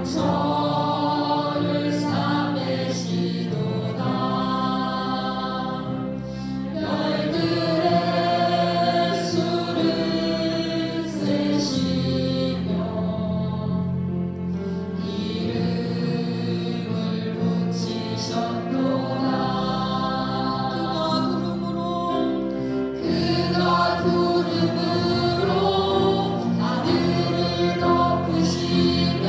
저를 삼으시도다. 별들의 수를 세시며 이름을 붙이셨도다. 그가 구름으로 하늘을 덮으시며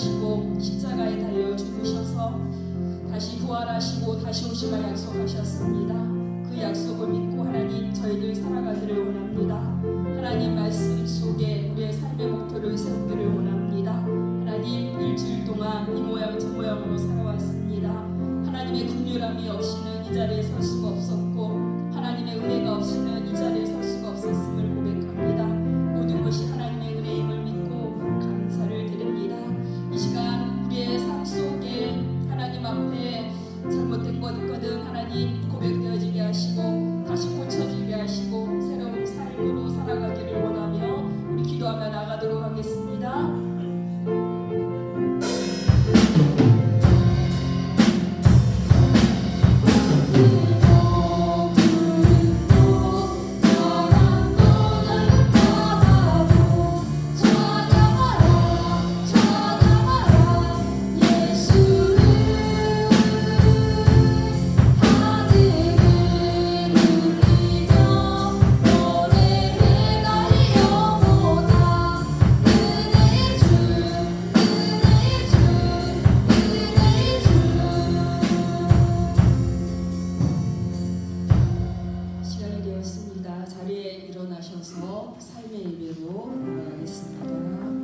하시고 십자가에 달려 죽으셔서 다시 부활하시고 다시 오시마 약속하셨습니다. 그 약속을 믿고 하나님 저희들 살아가기를 원합니다. 하나님 말씀 속에 우리의 삶의 목표를 세우기를 원합니다. 하나님 일주일 동안 이 모양 저 모양으로 살아왔습니다. 하나님의 긍휼함이 없이는 이 자리에 설 수가 없었고 하나님의 은혜가 없이는 이 자리에 설 수가 없었음을 고백합니다. 모든 것이 하나님의 은혜임을 믿고 감사를 드립니다. 이 시간 우리의 삶 속에 하나님 앞에 잘못된 것 있거든 하나님 고백되어지게 하시고 다시 고쳐지게 하시고 새로운 삶으로 살아가기를 원하며 우리 기도하며 나가도록 하겠습니다. 자리에 일어나셔서 삶의 예배로 나가겠습니다.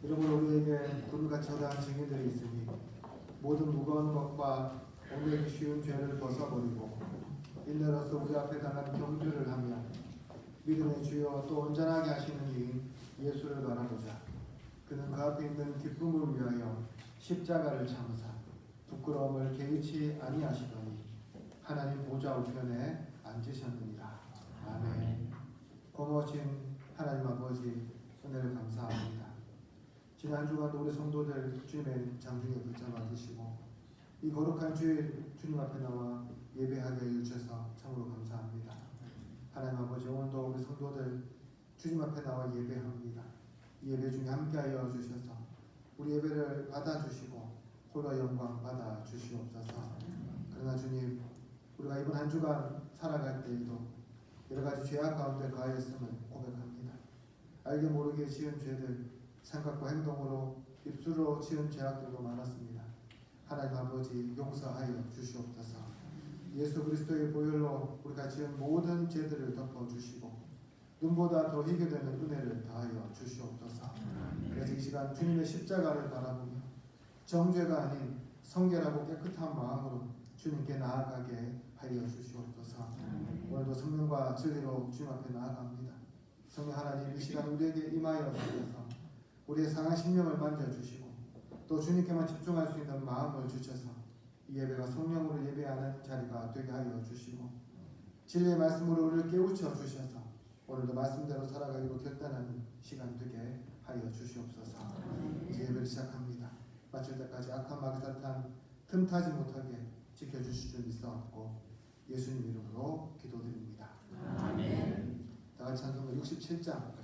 그러므로 우리에게 구름과 처다한 증인들이 있으니 모든 무거운 것과 오늘 쉬운 죄를 벗어버리고 인내로서 우리 앞에 당한 경주를 하며 믿음의 주여 또 온전하게 하시는 이인 예수를 바라보자. 그는 그 앞에 있는 기쁨을 위하여 십자가를 참으사 부끄러움을 개의치 아니하시더니 하나님 보좌 우편에 앉으셨느니라. 아멘. 고마우신 하나님 아버지 은혜를 감사합니다. 지난 주간도 우리 성도들 주님의 장중에 붙잡아 주시고 이 거룩한 주일 주님 앞에 나와 예배하게 해주셔서 참으로 감사합니다. 하나님 아버지 오늘도 우리 성도들 주님 앞에 나와 예배합니다. 이 예배 중에 함께하여 주셔서 우리 예배를 받아주시고 홀로 영광 받아주시옵소서. 그러나 주님 우리가 이번 한 주간 살아갈 때에도 여러 가지 죄악 가운데 가하였음을 고백합니다. 알게 모르게 지은 죄들 생각과 행동으로 입술로 지은 죄악들도 많았습니다. 하나님 아버지 용서하여 주시옵소서. 예수 그리스도의 보혈로 우리가 지은 모든 죄들을 덮어주시고 눈보다 더 희게 되는 은혜를 다하여 주시옵소서. 그래서 이 시간 주님의 십자가를 바라보며 정죄가 아닌 성결하고 깨끗한 마음으로 주님께 나아가게 하여 주시옵소서. 오늘도 성령과 진리로 주님 앞에 나아갑니다. 성령 하나님 이 시간 우리에게 임하여 주셔서 우리의 상한 심령을 만져주시고 또 주님께만 집중할 수 있는 마음을 주셔서 이 예배가 성령으로 예배하는 자리가 되게 하여 주시고 진리의 말씀으로 우리를 깨우쳐 주셔서 오늘도 말씀대로 살아가기로 결단하는 시간 되게 하여 주시옵소서. 이제 예배를 시작합니다. 마칠 때까지 악한 마귀 사탄 틈타지 못하게 지켜주실 줄 믿사옵고 예수님 이름으로 기도드립니다. 아멘. 다 같이 찬송가 67장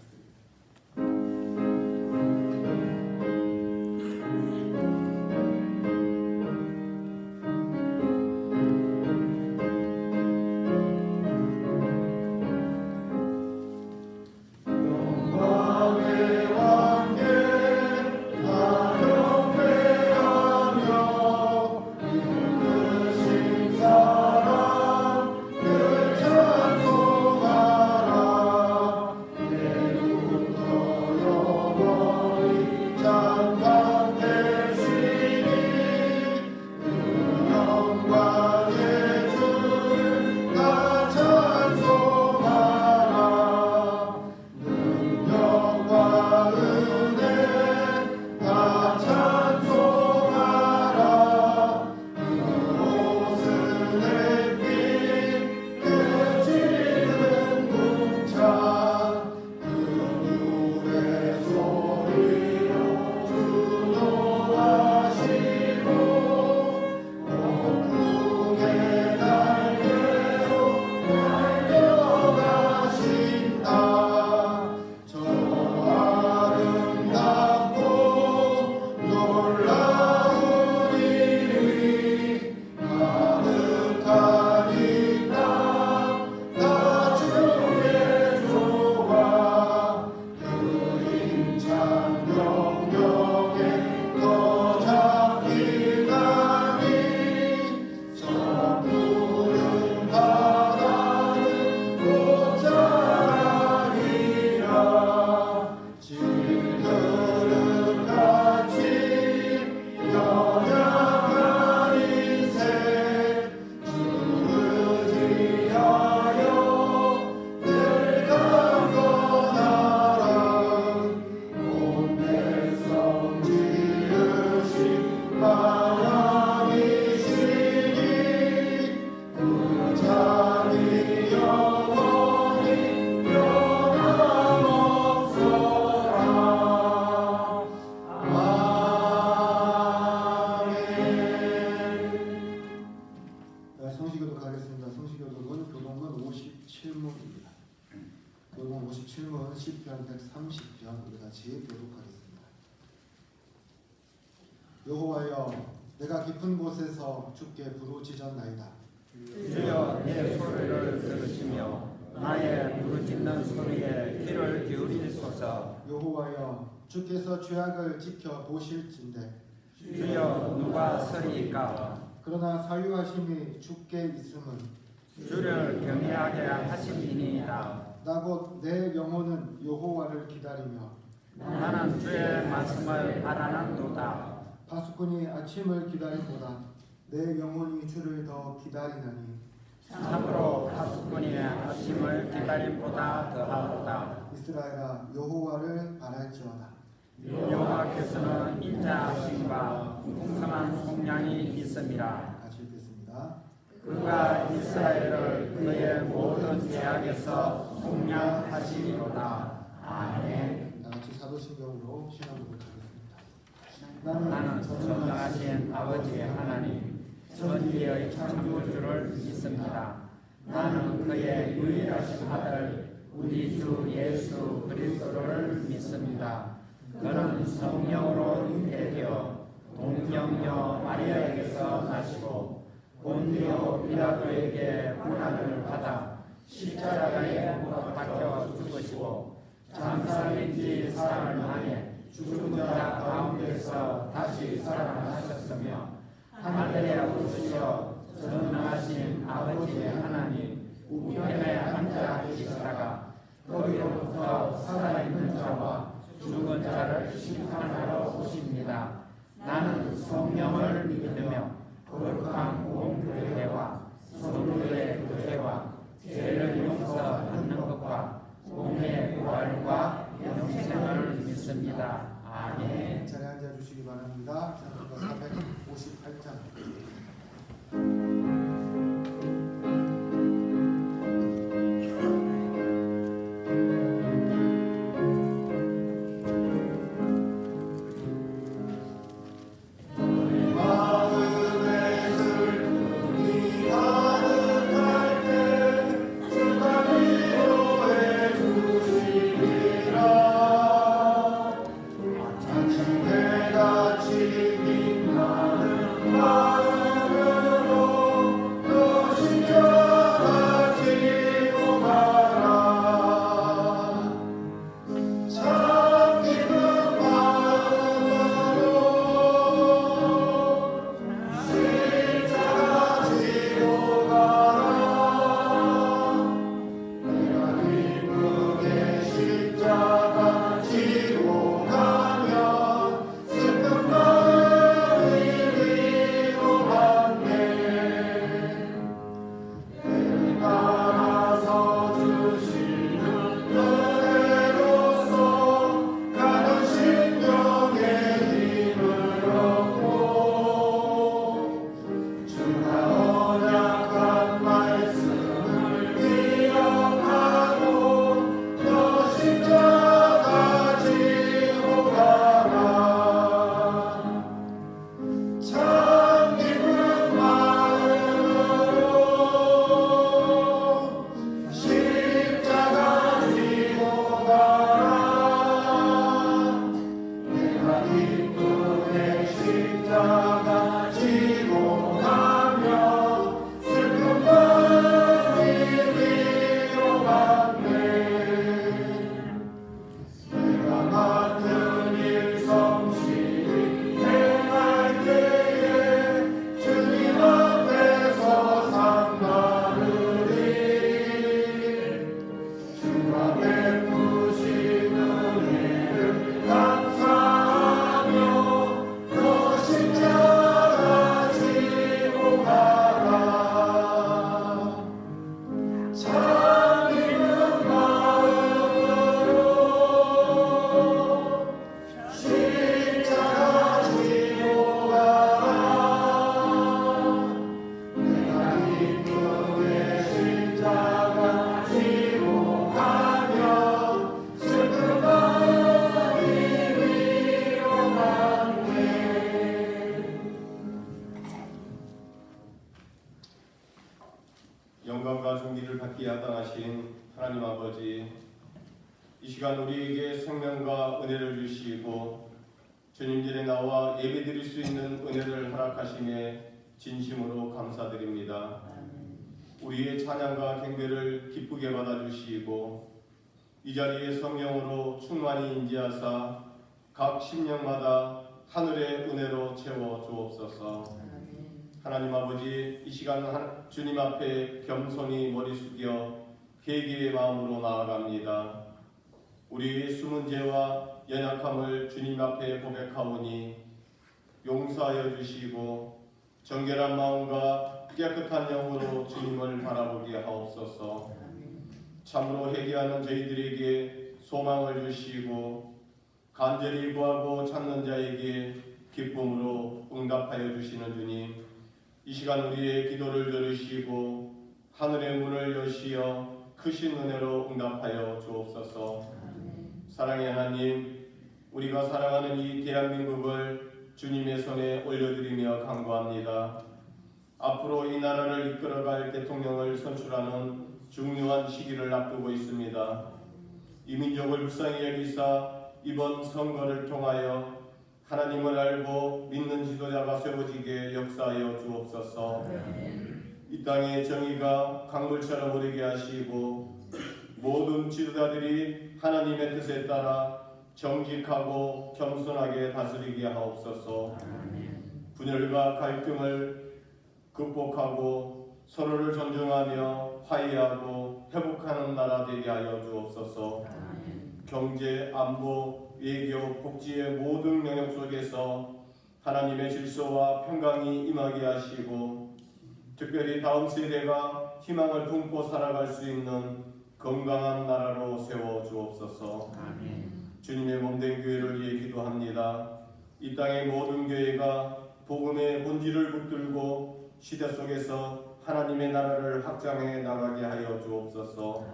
성시교도 가겠습니다. 성시교도는 교동문 57문입니다. 교동 57문 10편 130편 우리 같이 교독하겠습니다. 여호와여 내가 깊은 곳에서 주께 부르짖었나이다. 주여 내 소리를 들으시며 나의 부르짖는 소리에 귀를 기울이소서. 여호와여 주께서 죄악을 지켜 보실진대 주여 누가 서리이까. 그러나 사유하심이 주께 있음은 주를 경외하게 하심이니이다. 나 곧 내 영혼은 여호와를 기다리며 나는 주의 말씀을 바라는도다. 파수꾼이 아침을 기다리보다 내 영혼이 주를 더 기다리나니 참으로 파수꾼이 아침을 기다림보다 더하도다. 이스라엘아 여호와를 바랄지어다. 여호와께서는 인자하심과 풍성한 속량이 있음이라. 같이 읽겠습니다. 그가 이스라엘을 그의 모든 죄악에서 속량하시리로다. 아멘. 다 같이 사도신경으로 신앙을 하겠습니다. 나는 전능하신 아버지 하나님 전지의 창조주를 믿습니다. 나는 그의 유일하신 아들 우리 주 예수 그리스도를 믿습니다. 그는 성령으로 잉태되어 동정녀 마리아에게서 나시고 본디오 빌라도에게 고난을 받아 십자가에 못 박혀 죽으시고 장사된 지 사흘 만에 죽은 자 가운데서 다시 살아나셨으며 하늘에 오르시어 전능하신 아버지 하나님 우편에 앉아 계시다가 거기로부터 살아있는 자와 죽은 자를 심판하러 오십니다. 나는 성령을 믿으며 거룩한 공교회와 성도의 교회와 죄를 용서받는 것과 몸의 부활과 영생을 믿습니다. 아멘. 자리에 앉아주시기 바랍니다. 찬송가 458장. 영광과 존귀를 받기에 합당하신 하나님 아버지, 이 시간 우리에게 생명과 은혜를 주시고 주님들의 나와 예배드릴 수 있는 은혜를 허락하심에 진심으로 감사드립니다. 우리의 찬양과 경배를 기쁘게 받아주시고 이 자리에 성령으로 충만히 인지하사 각 심령마다 하늘의 은혜로 채워 주옵소서. 하나님 아버지, 이 시간 주님 앞에 겸손히 머리 숙여 회개의 마음으로 나아갑니다. 우리의 숨은 죄와 연약함을 주님 앞에 고백하오니 용서하여 주시고 정결한 마음과 깨끗한 영으로 주님을 바라보게 하옵소서. 참으로 회개하는 저희들에게 소망을 주시고 간절히 구하고 찾는 자에게 기쁨으로 응답하여 주시는 주님, 이 시간 우리의 기도를 들으시고 하늘의 문을 여시어 크신 은혜로 응답하여 주옵소서. 사랑의 하나님, 우리가 사랑하는 이 대한민국을 주님의 손에 올려드리며 간구합니다. 앞으로 이 나라를 이끌어갈 대통령을 선출하는 중요한 시기를 앞두고 있습니다. 이 민족을 불쌍히 여기사 이번 선거를 통하여 하나님을 알고 믿는 지도자가 세워지게 역사하여 주옵소서. 이 땅의 정의가 강물처럼 흐르게 하시고 모든 지도자들이 하나님의 뜻에 따라 정직하고 겸손하게 다스리게 하옵소서. 분열과 갈등을 극복하고 서로를 존중하며 화해하고 회복하는 나라 되게 하여 주옵소서. 경제, 안보, 외교, 복지의 모든 영역 속에서 하나님의 질서와 평강이 임하게 하시고 특별히 다음 세대가 희망을 품고 살아갈 수 있는 건강한 나라로 세워 주옵소서. 주님의 몸된 교회를 위해 기도합니다. 이 땅의 모든 교회가 복음의 본질을 붙들고 시대 속에서 하나님의 나라를 확장해 나가게 하여 주옵소서.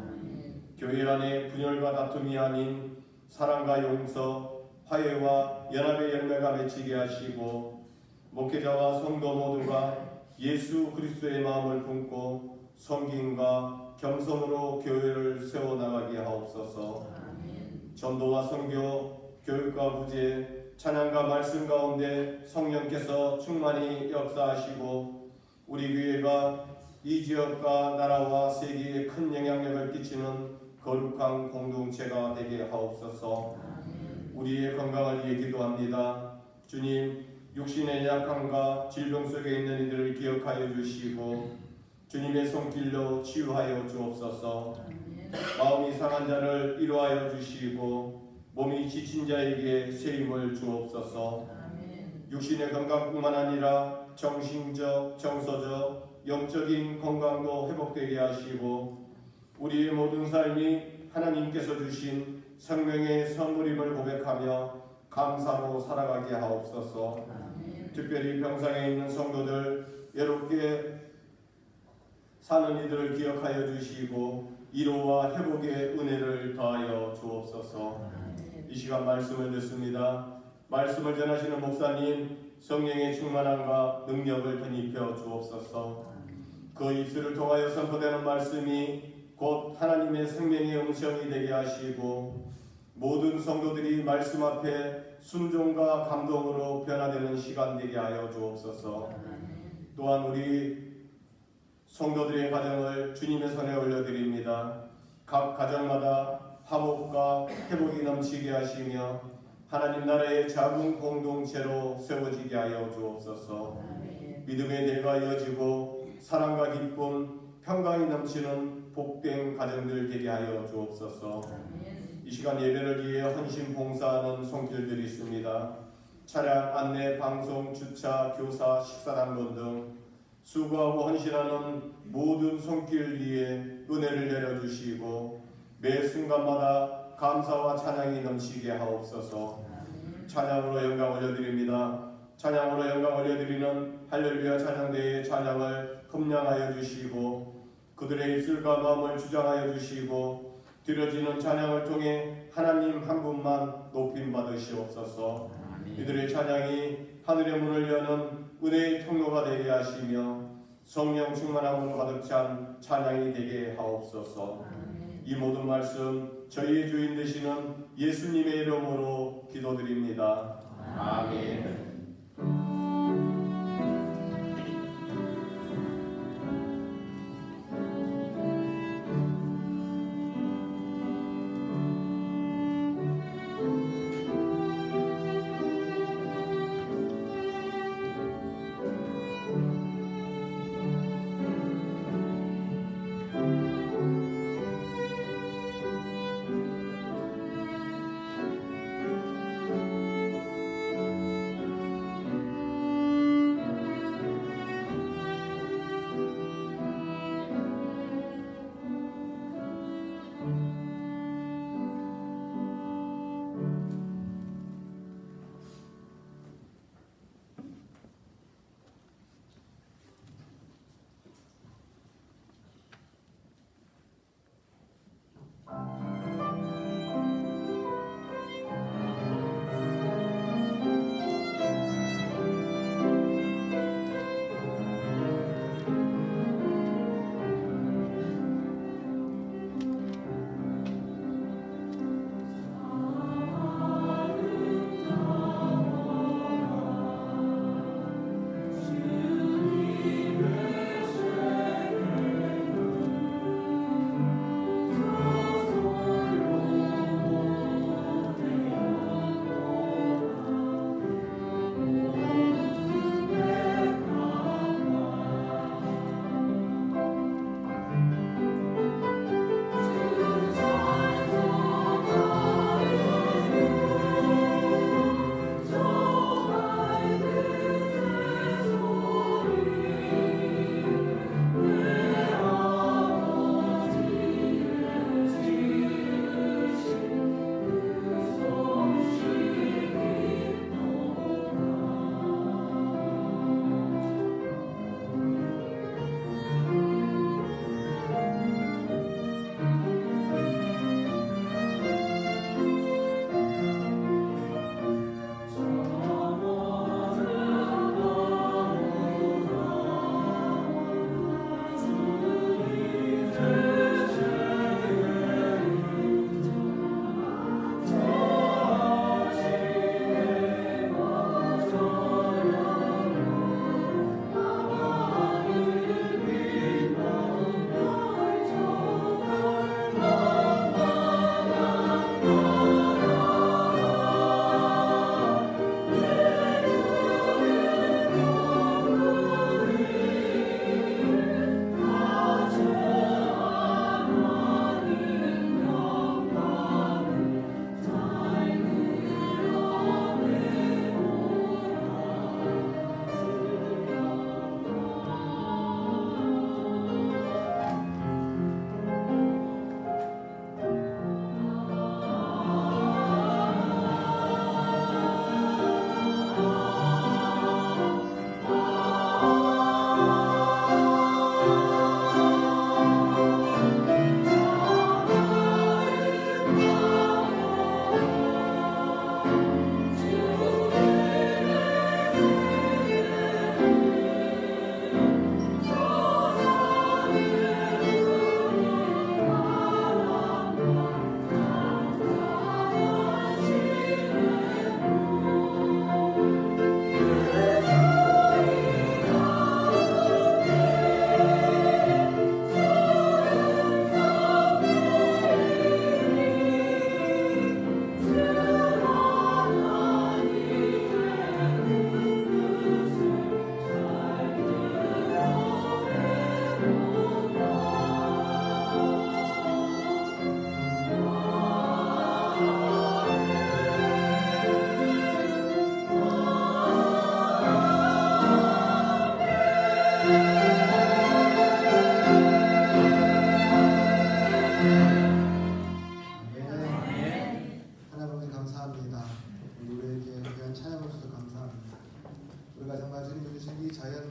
교회 안에 분열과 다툼이 아닌 사랑과 용서, 화해와 연합의 열매가 맺히게 하시고 목회자와 성도 모두가 예수 그리스도의 마음을 품고 섬김과 겸손으로 교회를 세워나가게 하옵소서. 전도와 선교, 교육과 구제, 찬양과 말씀 가운데 성령께서 충만히 역사하시고 우리 교회가 이 지역과 나라와 세계에 큰 영향력을 끼치는 거룩한 공동체가 되게 하옵소서. 우리의 건강을 위해 기도합니다. 주님, 육신의 약함과 질병 속에 있는 이들을 기억하여 주시고 주님의 손길로 치유하여 주옵소서. 마음이 상한 자를 위로하여 주시고 몸이 지친 자에게 새 힘을 주옵소서. 육신의 건강뿐만 아니라 정신적, 정서적, 영적인 건강도 회복되게 하시고 우리의 모든 삶이 하나님께서 주신 생명의 선물임을 고백하며 감사로 살아가게 하옵소서. 특별히 병상에 있는 성도들, 외롭게 사는 이들을 기억하여 주시고 위로와 회복의 은혜를 더하여 주옵소서. 이 시간 말씀을 듣습니다. 말씀을 전하시는 목사님, 성령의 충만함과 능력을 덧입혀 주옵소서. 그 입술을 통하여 선포되는 말씀이 곧 하나님의 생명의 음성이 되게 하시고 모든 성도들이 말씀 앞에 순종과 감동으로 변화되는 시간 되게 하여 주옵소서. 또한 우리 성도들의 가정을 주님의 손에 올려드립니다. 각 가정마다 화목과 회복이 넘치게 하시며 하나님 나라의 작은 공동체로 세워지게 하여 주옵소서. 믿음의 대가 이어지고 사랑과 기쁨, 평강이 넘치는 복된 가정들 되게 하여 주옵소서. 이 시간 예배를 위해 헌신 봉사하는 손길들이 있습니다. 차량 안내, 방송, 주차, 교사, 식사당번 등 수고하고 헌신하는 모든 손길 위에 은혜를 내려주시고 매 순간마다 감사와 찬양이 넘치게 하옵소서. 찬양으로 영광 올려드립니다. 찬양으로 영광 올려드리는 할렐루야 찬양대의 찬양을 흠량하여 주시고 그들의 입술과 마음을 주장하여 주시고 드려지는 찬양을 통해 하나님 한 분만 높임 받으시옵소서. 이들의 찬양이 하늘의 문을 여는 은혜의 통로가 되게 하시며 성령 충만함으로 가득 찬 찬양이 되게 하옵소서. 이 모든 말씀 저희의 주인 되시는 예수님의 이름으로 기도드립니다. 아멘.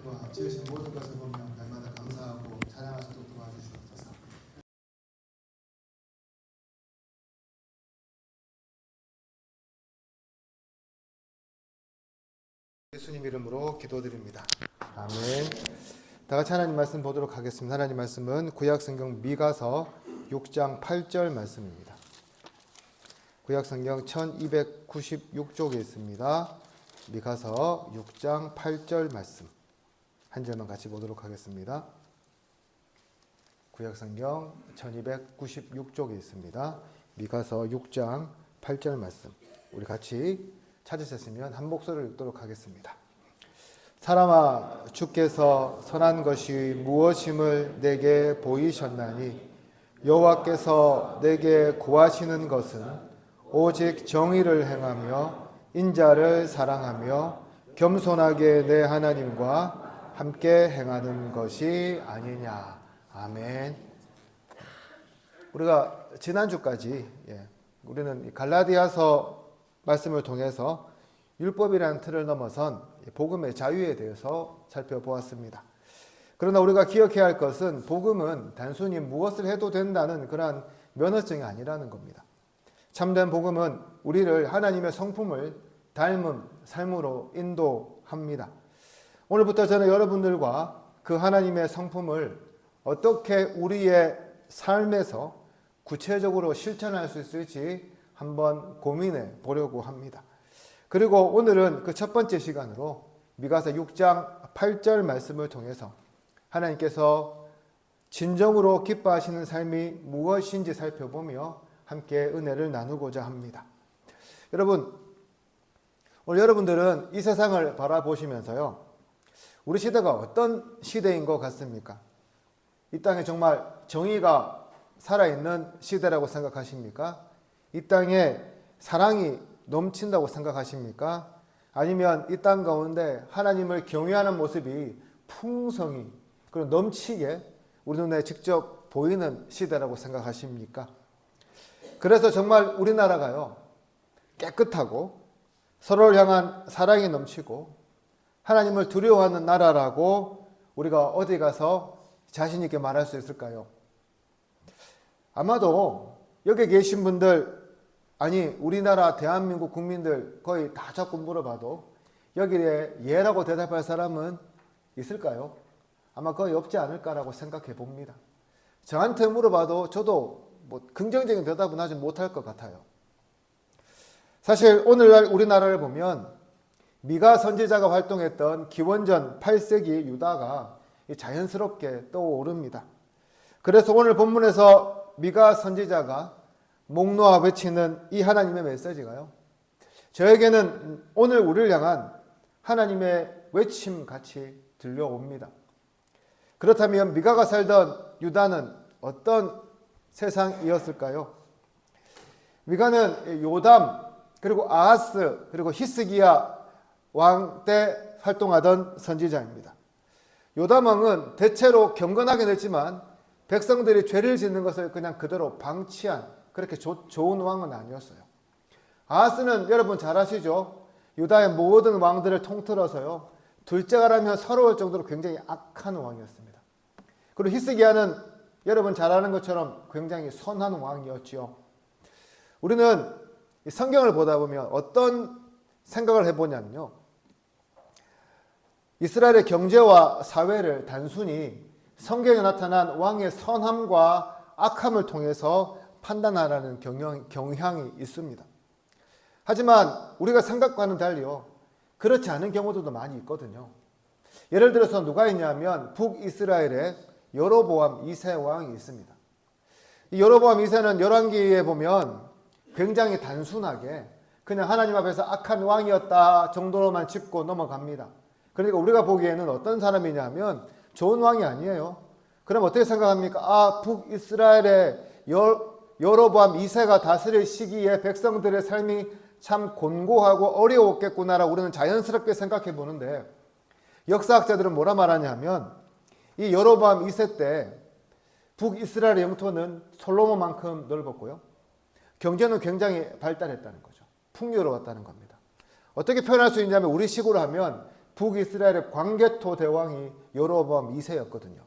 또한 지으신 모든 것을 보면 날마다 감사하고 찬양할 수 있도록 도와주시옵소서. 예수님 이름으로 기도드립니다. 아멘. 다 같이 하나님 말씀 보도록 하겠습니다. 하나님 말씀은 구약성경 미가서 6장 8절 말씀입니다. 구약성경 1296쪽에 있습니다. 미가서 6장 8절 말씀 한 절만 같이 보도록 하겠습니다. 구약성경 1296쪽에 있습니다. 미가서 6장 8절 말씀 우리 같이 찾으셨으면 한 목소리를 읽도록 하겠습니다. 사람아 주께서 선한 것이 무엇임을 내게 보이셨나니 여호와께서 내게 구하시는 것은 오직 정의를 행하며 인자를 사랑하며 겸손하게 내 하나님과 함께 행하는 것이 아니냐. 아멘. 우리가 지난주까지 우리는 갈라디아서 말씀을 통해서 율법이라는 틀을 넘어선 복음의 자유에 대해서 살펴보았습니다. 그러나 우리가 기억해야 할 것은 복음은 단순히 무엇을 해도 된다는 그러한 면허증이 아니라는 겁니다. 참된 복음은 우리를 하나님의 성품을 닮은 삶으로 인도합니다. 오늘부터 저는 여러분들과 그 하나님의 성품을 어떻게 우리의 삶에서 구체적으로 실천할 수 있을지 한번 고민해 보려고 합니다. 그리고 오늘은 그 첫 번째 시간으로 미가서 6장 8절 말씀을 통해서 하나님께서 진정으로 기뻐하시는 삶이 무엇인지 살펴보며 함께 은혜를 나누고자 합니다. 여러분, 오늘 여러분들은 이 세상을 바라보시면서요, 우리 시대가 어떤 시대인 것 같습니까? 이 땅에 정말 정의가 살아있는 시대라고 생각하십니까? 이 땅에 사랑이 넘친다고 생각하십니까? 아니면 이 땅 가운데 하나님을 경외하는 모습이 풍성히 그리고 넘치게 우리 눈에 직접 보이는 시대라고 생각하십니까? 그래서 정말 우리나라가요, 깨끗하고 서로를 향한 사랑이 넘치고 하나님을 두려워하는 나라라고 우리가 어디 가서 자신 있게 말할 수 있을까요? 아마도 여기 계신 분들, 아니 우리나라 대한민국 국민들 거의 다 잡고 물어봐도 여기에 예라고 대답할 사람은 있을까요? 아마 거의 없지 않을까라고 생각해 봅니다. 저한테 물어봐도 저도 긍정적인 대답은 하지 못할 것 같아요. 사실 오늘날 우리나라를 보면 미가 선지자가 활동했던 기원전 8세기 유다가 자연스럽게 떠오릅니다. 그래서 오늘 본문에서 미가 선지자가 목 놓아 외치는 이 하나님의 메시지가요, 저에게는 오늘 우리를 향한 하나님의 외침 같이 들려옵니다. 그렇다면 미가가 살던 유다는 어떤 세상이었을까요? 미가는 요담, 그리고 아하스, 그리고 히스기야 왕 때 활동하던 선지자입니다. 요담 왕은 대체로 경건하긴 했지만 백성들이 죄를 짓는 것을 그냥 그대로 방치한 그렇게 좋은 왕은 아니었어요. 아하스는 여러분 잘 아시죠? 유다의 모든 왕들을 통틀어서요, 둘째가라면 서러울 정도로 굉장히 악한 왕이었습니다. 그리고 히스기야는 여러분 잘 아는 것처럼 굉장히 선한 왕이었죠. 우리는 성경을 보다 보면 어떤 생각을 해보냐면요, 이스라엘의 경제와 사회를 단순히 성경에 나타난 왕의 선함과 악함을 통해서 판단하라는 경향이 있습니다. 하지만 우리가 생각과는 달리요, 그렇지 않은 경우들도 많이 있거든요. 예를 들어서 누가 있냐면 북이스라엘에 여로보암 2세 왕이 있습니다. 이 여로보암 2세는 열왕기에 보면 굉장히 단순하게 그냥 하나님 앞에서 악한 왕이었다 정도로만 짚고 넘어갑니다. 그러니까 우리가 보기에는 어떤 사람이냐면 좋은 왕이 아니에요. 그럼 어떻게 생각합니까? 북이스라엘의 여로보암 2세가 다스릴 시기에 백성들의 삶이 참 곤고하고 어려웠겠구나라고 우리는 자연스럽게 생각해 보는데, 역사학자들은 뭐라 말하냐면 이 여로보암 2세 때 북이스라엘의 영토는 솔로몬만큼 넓었고요, 경제는 굉장히 발달했다는 거죠. 풍요로웠다는 겁니다. 어떻게 표현할 수 있냐면 우리 식으로 하면 북이스라엘의 광개토 대왕이 여로보암 2세였거든요.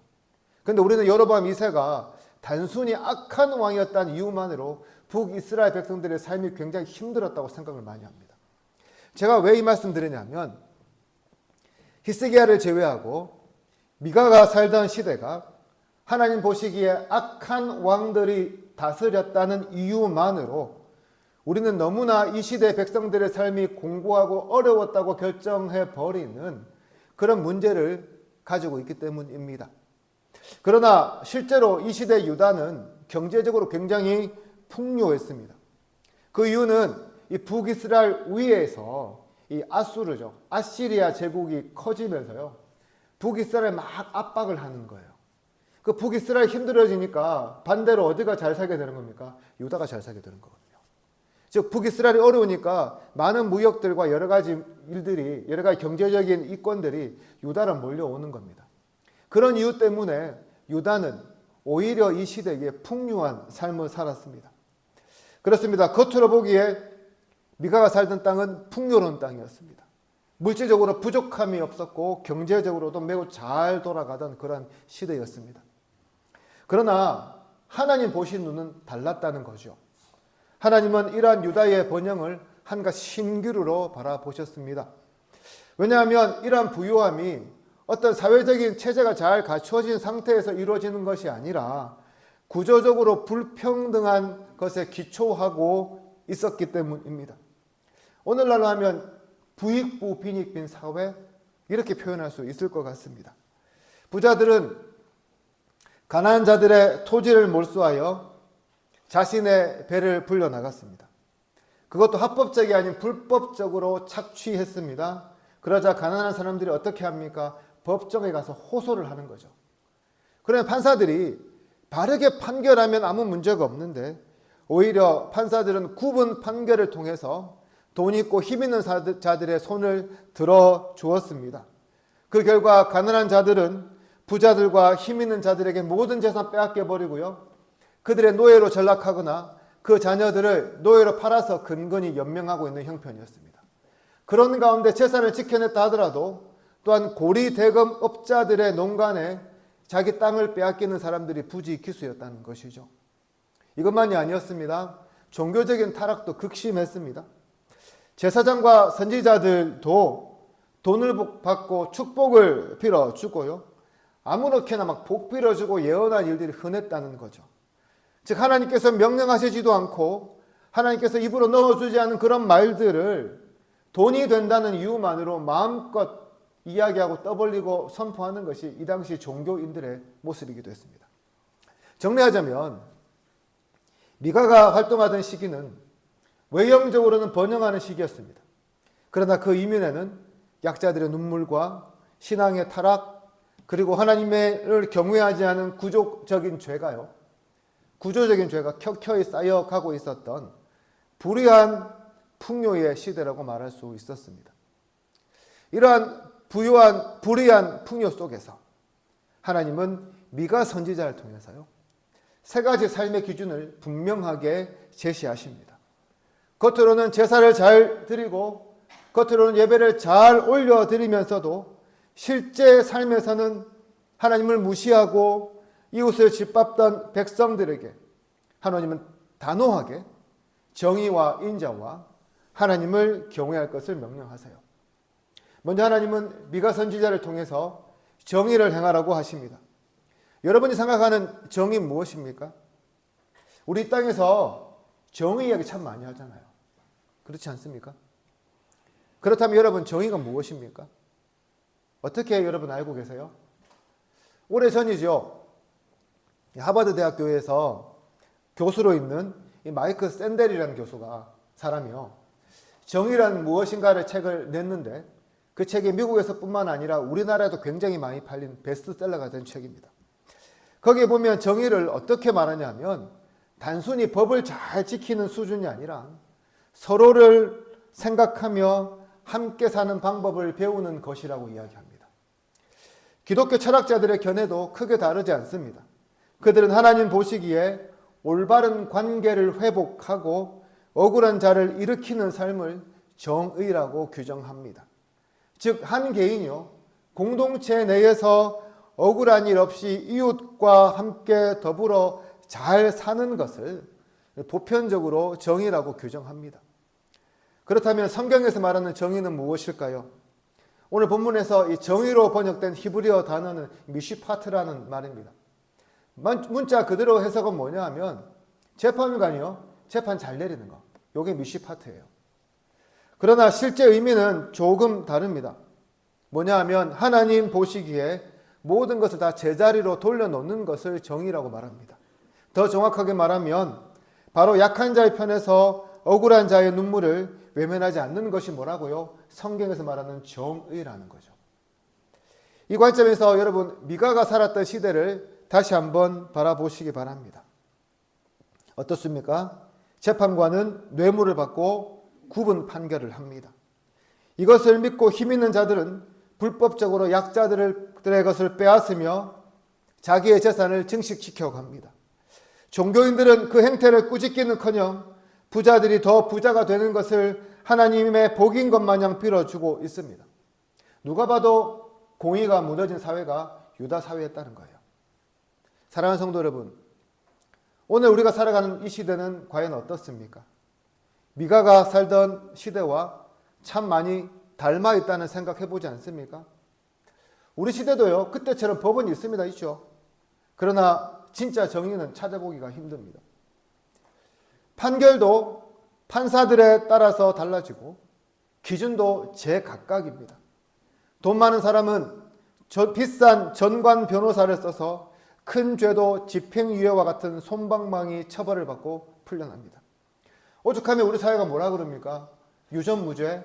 그런데 우리는 여로보암 2세가 단순히 악한 왕이었다는 이유만으로 북이스라엘 백성들의 삶이 굉장히 힘들었다고 생각을 많이 합니다. 제가 왜 이 말씀 드리냐면 히스기야를 제외하고 미가가 살던 시대가 하나님 보시기에 악한 왕들이 다스렸다는 이유만으로 우리는 너무나 이 시대 백성들의 삶이 공고하고 어려웠다고 결정해 버리는 그런 문제를 가지고 있기 때문입니다. 그러나 실제로 이 시대 유다는 경제적으로 굉장히 풍요했습니다. 그 이유는 이 북이스라엘 위에서 이 아수르죠. 아시리아 제국이 커지면서요. 북이스라엘 막 압박을 하는 거예요. 그 북이스라엘 힘들어지니까 반대로 어디가 잘 살게 되는 겁니까? 유다가 잘 살게 되는 거거든요. 즉 북이스라엘이 어려우니까 많은 무역들과 여러 가지 일들이, 여러 가지 경제적인 이권들이 유다로 몰려오는 겁니다. 그런 이유 때문에 유다는 오히려 이 시대에 풍요한 삶을 살았습니다. 그렇습니다. 겉으로 보기에 미가가 살던 땅은 풍요로운 땅이었습니다. 물질적으로 부족함이 없었고 경제적으로도 매우 잘 돌아가던 그런 시대였습니다. 그러나 하나님 보신 눈은 달랐다는 거죠. 하나님은 이러한 유다의 번영을 한가 신기루로 바라보셨습니다. 왜냐하면 이러한 부유함이 어떤 사회적인 체제가 잘 갖추어진 상태에서 이루어지는 것이 아니라 구조적으로 불평등한 것에 기초하고 있었기 때문입니다. 오늘날로 하면 부익부 빈익빈 사회 이렇게 표현할 수 있을 것 같습니다. 부자들은 가난한 자들의 토지를 몰수하여 자신의 배를 불려나갔습니다. 그것도 합법적이 아닌 불법적으로 착취했습니다. 그러자 가난한 사람들이 어떻게 합니까? 법정에 가서 호소를 하는 거죠. 그러면 판사들이 바르게 판결하면 아무 문제가 없는데 오히려 판사들은 굽은 판결을 통해서 돈 있고 힘 있는 자들의 손을 들어 주었습니다. 그 결과 가난한 자들은 부자들과 힘 있는 자들에게 모든 재산 빼앗겨 버리고요. 그들의 노예로 전락하거나 그 자녀들을 노예로 팔아서 근근히 연명하고 있는 형편이었습니다. 그런 가운데 재산을 지켜냈다 하더라도 또한 고리 대금업자들의 농간에 자기 땅을 빼앗기는 사람들이 부지기수였다는 것이죠. 이것만이 아니었습니다. 종교적인 타락도 극심했습니다. 제사장과 선지자들도 돈을 받고 축복을 빌어주고요. 아무렇게나 막 복 빌어주고 예언한 일들이 흔했다는 거죠. 즉 하나님께서 명령하시지도 않고 하나님께서 입으로 넣어주지 않은 그런 말들을 돈이 된다는 이유만으로 마음껏 이야기하고 떠벌리고 선포하는 것이 이 당시 종교인들의 모습이기도 했습니다. 정리하자면 미가가 활동하던 시기는 외형적으로는 번영하는 시기였습니다. 그러나 그 이면에는 약자들의 눈물과 신앙의 타락 그리고 하나님을 경외하지 않은 구조적인 죄가 켜켜이 쌓여가고 있었던 불의한 풍요의 시대라고 말할 수 있었습니다. 이러한 불의한 풍요 속에서 하나님은 미가 선지자를 통해서요. 세 가지 삶의 기준을 분명하게 제시하십니다. 겉으로는 제사를 잘 드리고 겉으로는 예배를 잘 올려드리면서도 실제 삶에서는 하나님을 무시하고 이웃을 짓밟던 백성들에게 하나님은 단호하게 정의와 인자와 하나님을 경외할 것을 명령하세요. 먼저 하나님은 미가 선지자를 통해서 정의를 행하라고 하십니다. 여러분이 생각하는 정의 무엇입니까? 우리 땅에서 정의 이야기 참 많이 하잖아요. 그렇지 않습니까? 그렇다면 여러분 정의가 무엇입니까? 어떻게 여러분 알고 계세요? 오래전이죠. 하버드 대학교에서 교수로 있는 이 마이크 샌델이라는 사람이요. 정의란 무엇인가를 책을 냈는데 그 책이 미국에서뿐만 아니라 우리나라에도 굉장히 많이 팔린 베스트셀러가 된 책입니다. 거기에 보면 정의를 어떻게 말하냐면 단순히 법을 잘 지키는 수준이 아니라 서로를 생각하며 함께 사는 방법을 배우는 것이라고 이야기합니다. 기독교 철학자들의 견해도 크게 다르지 않습니다. 그들은 하나님 보시기에 올바른 관계를 회복하고 억울한 자를 일으키는 삶을 정의라고 규정합니다. 즉 한 개인이요 공동체 내에서 억울한 일 없이 이웃과 함께 더불어 잘 사는 것을 보편적으로 정의라고 규정합니다. 그렇다면 성경에서 말하는 정의는 무엇일까요? 오늘 본문에서 이 정의로 번역된 히브리어 단어는 미시파트라는 말입니다. 문자 그대로 해석은 뭐냐 하면 재판관이요 재판 잘 내리는 거, 이게 미시파트예요. 그러나 실제 의미는 조금 다릅니다. 뭐냐 하면 하나님 보시기에 모든 것을 다 제자리로 돌려놓는 것을 정의라고 말합니다. 더 정확하게 말하면 바로 약한 자의 편에서 억울한 자의 눈물을 외면하지 않는 것이 뭐라고요? 성경에서 말하는 정의라는 거죠. 이 관점에서 여러분 미가가 살았던 시대를 다시 한번 바라보시기 바랍니다. 어떻습니까? 재판관은 뇌물을 받고 구분 판결을 합니다. 이것을 믿고 힘 있는 자들은 불법적으로 약자들의 것을 빼앗으며 자기의 재산을 증식시켜 갑니다. 종교인들은 그 행태를 꾸짖기는커녕 부자들이 더 부자가 되는 것을 하나님의 복인 것 마냥 빌어주고 있습니다. 누가 봐도 공의가 무너진 사회가 유다 사회였다는 거예요. 사랑하는 성도 여러분, 오늘 우리가 살아가는 이 시대는 과연 어떻습니까? 미가가 살던 시대와 참 많이 닮아 있다는 생각해 보지 않습니까? 우리 시대도요, 그때처럼 법은 있습니다, 있죠. 그러나 진짜 정의는 찾아보기가 힘듭니다. 판결도 판사들에 따라서 달라지고 기준도 제각각입니다. 돈 많은 사람은 비싼 전관 변호사를 써서 큰 죄도 집행유예와 같은 솜방망이 처벌을 받고 풀려납니다. 오죽하면 우리 사회가 뭐라 그럽니까? 유전무죄,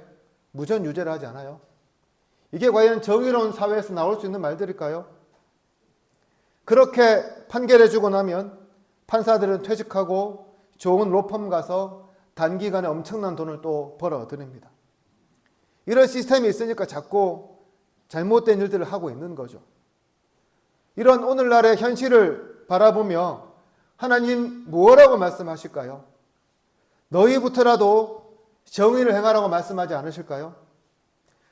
무전유죄를 하지 않아요? 이게 과연 정의로운 사회에서 나올 수 있는 말들일까요? 그렇게 판결해주고 나면 판사들은 퇴직하고 좋은 로펌 가서 단기간에 엄청난 돈을 또 벌어들입니다. 이런 시스템이 있으니까 자꾸 잘못된 일들을 하고 있는 거죠. 이런 오늘날의 현실을 바라보며 하나님 무엇라고 말씀하실까요? 너희부터라도 정의를 행하라고 말씀하지 않으실까요?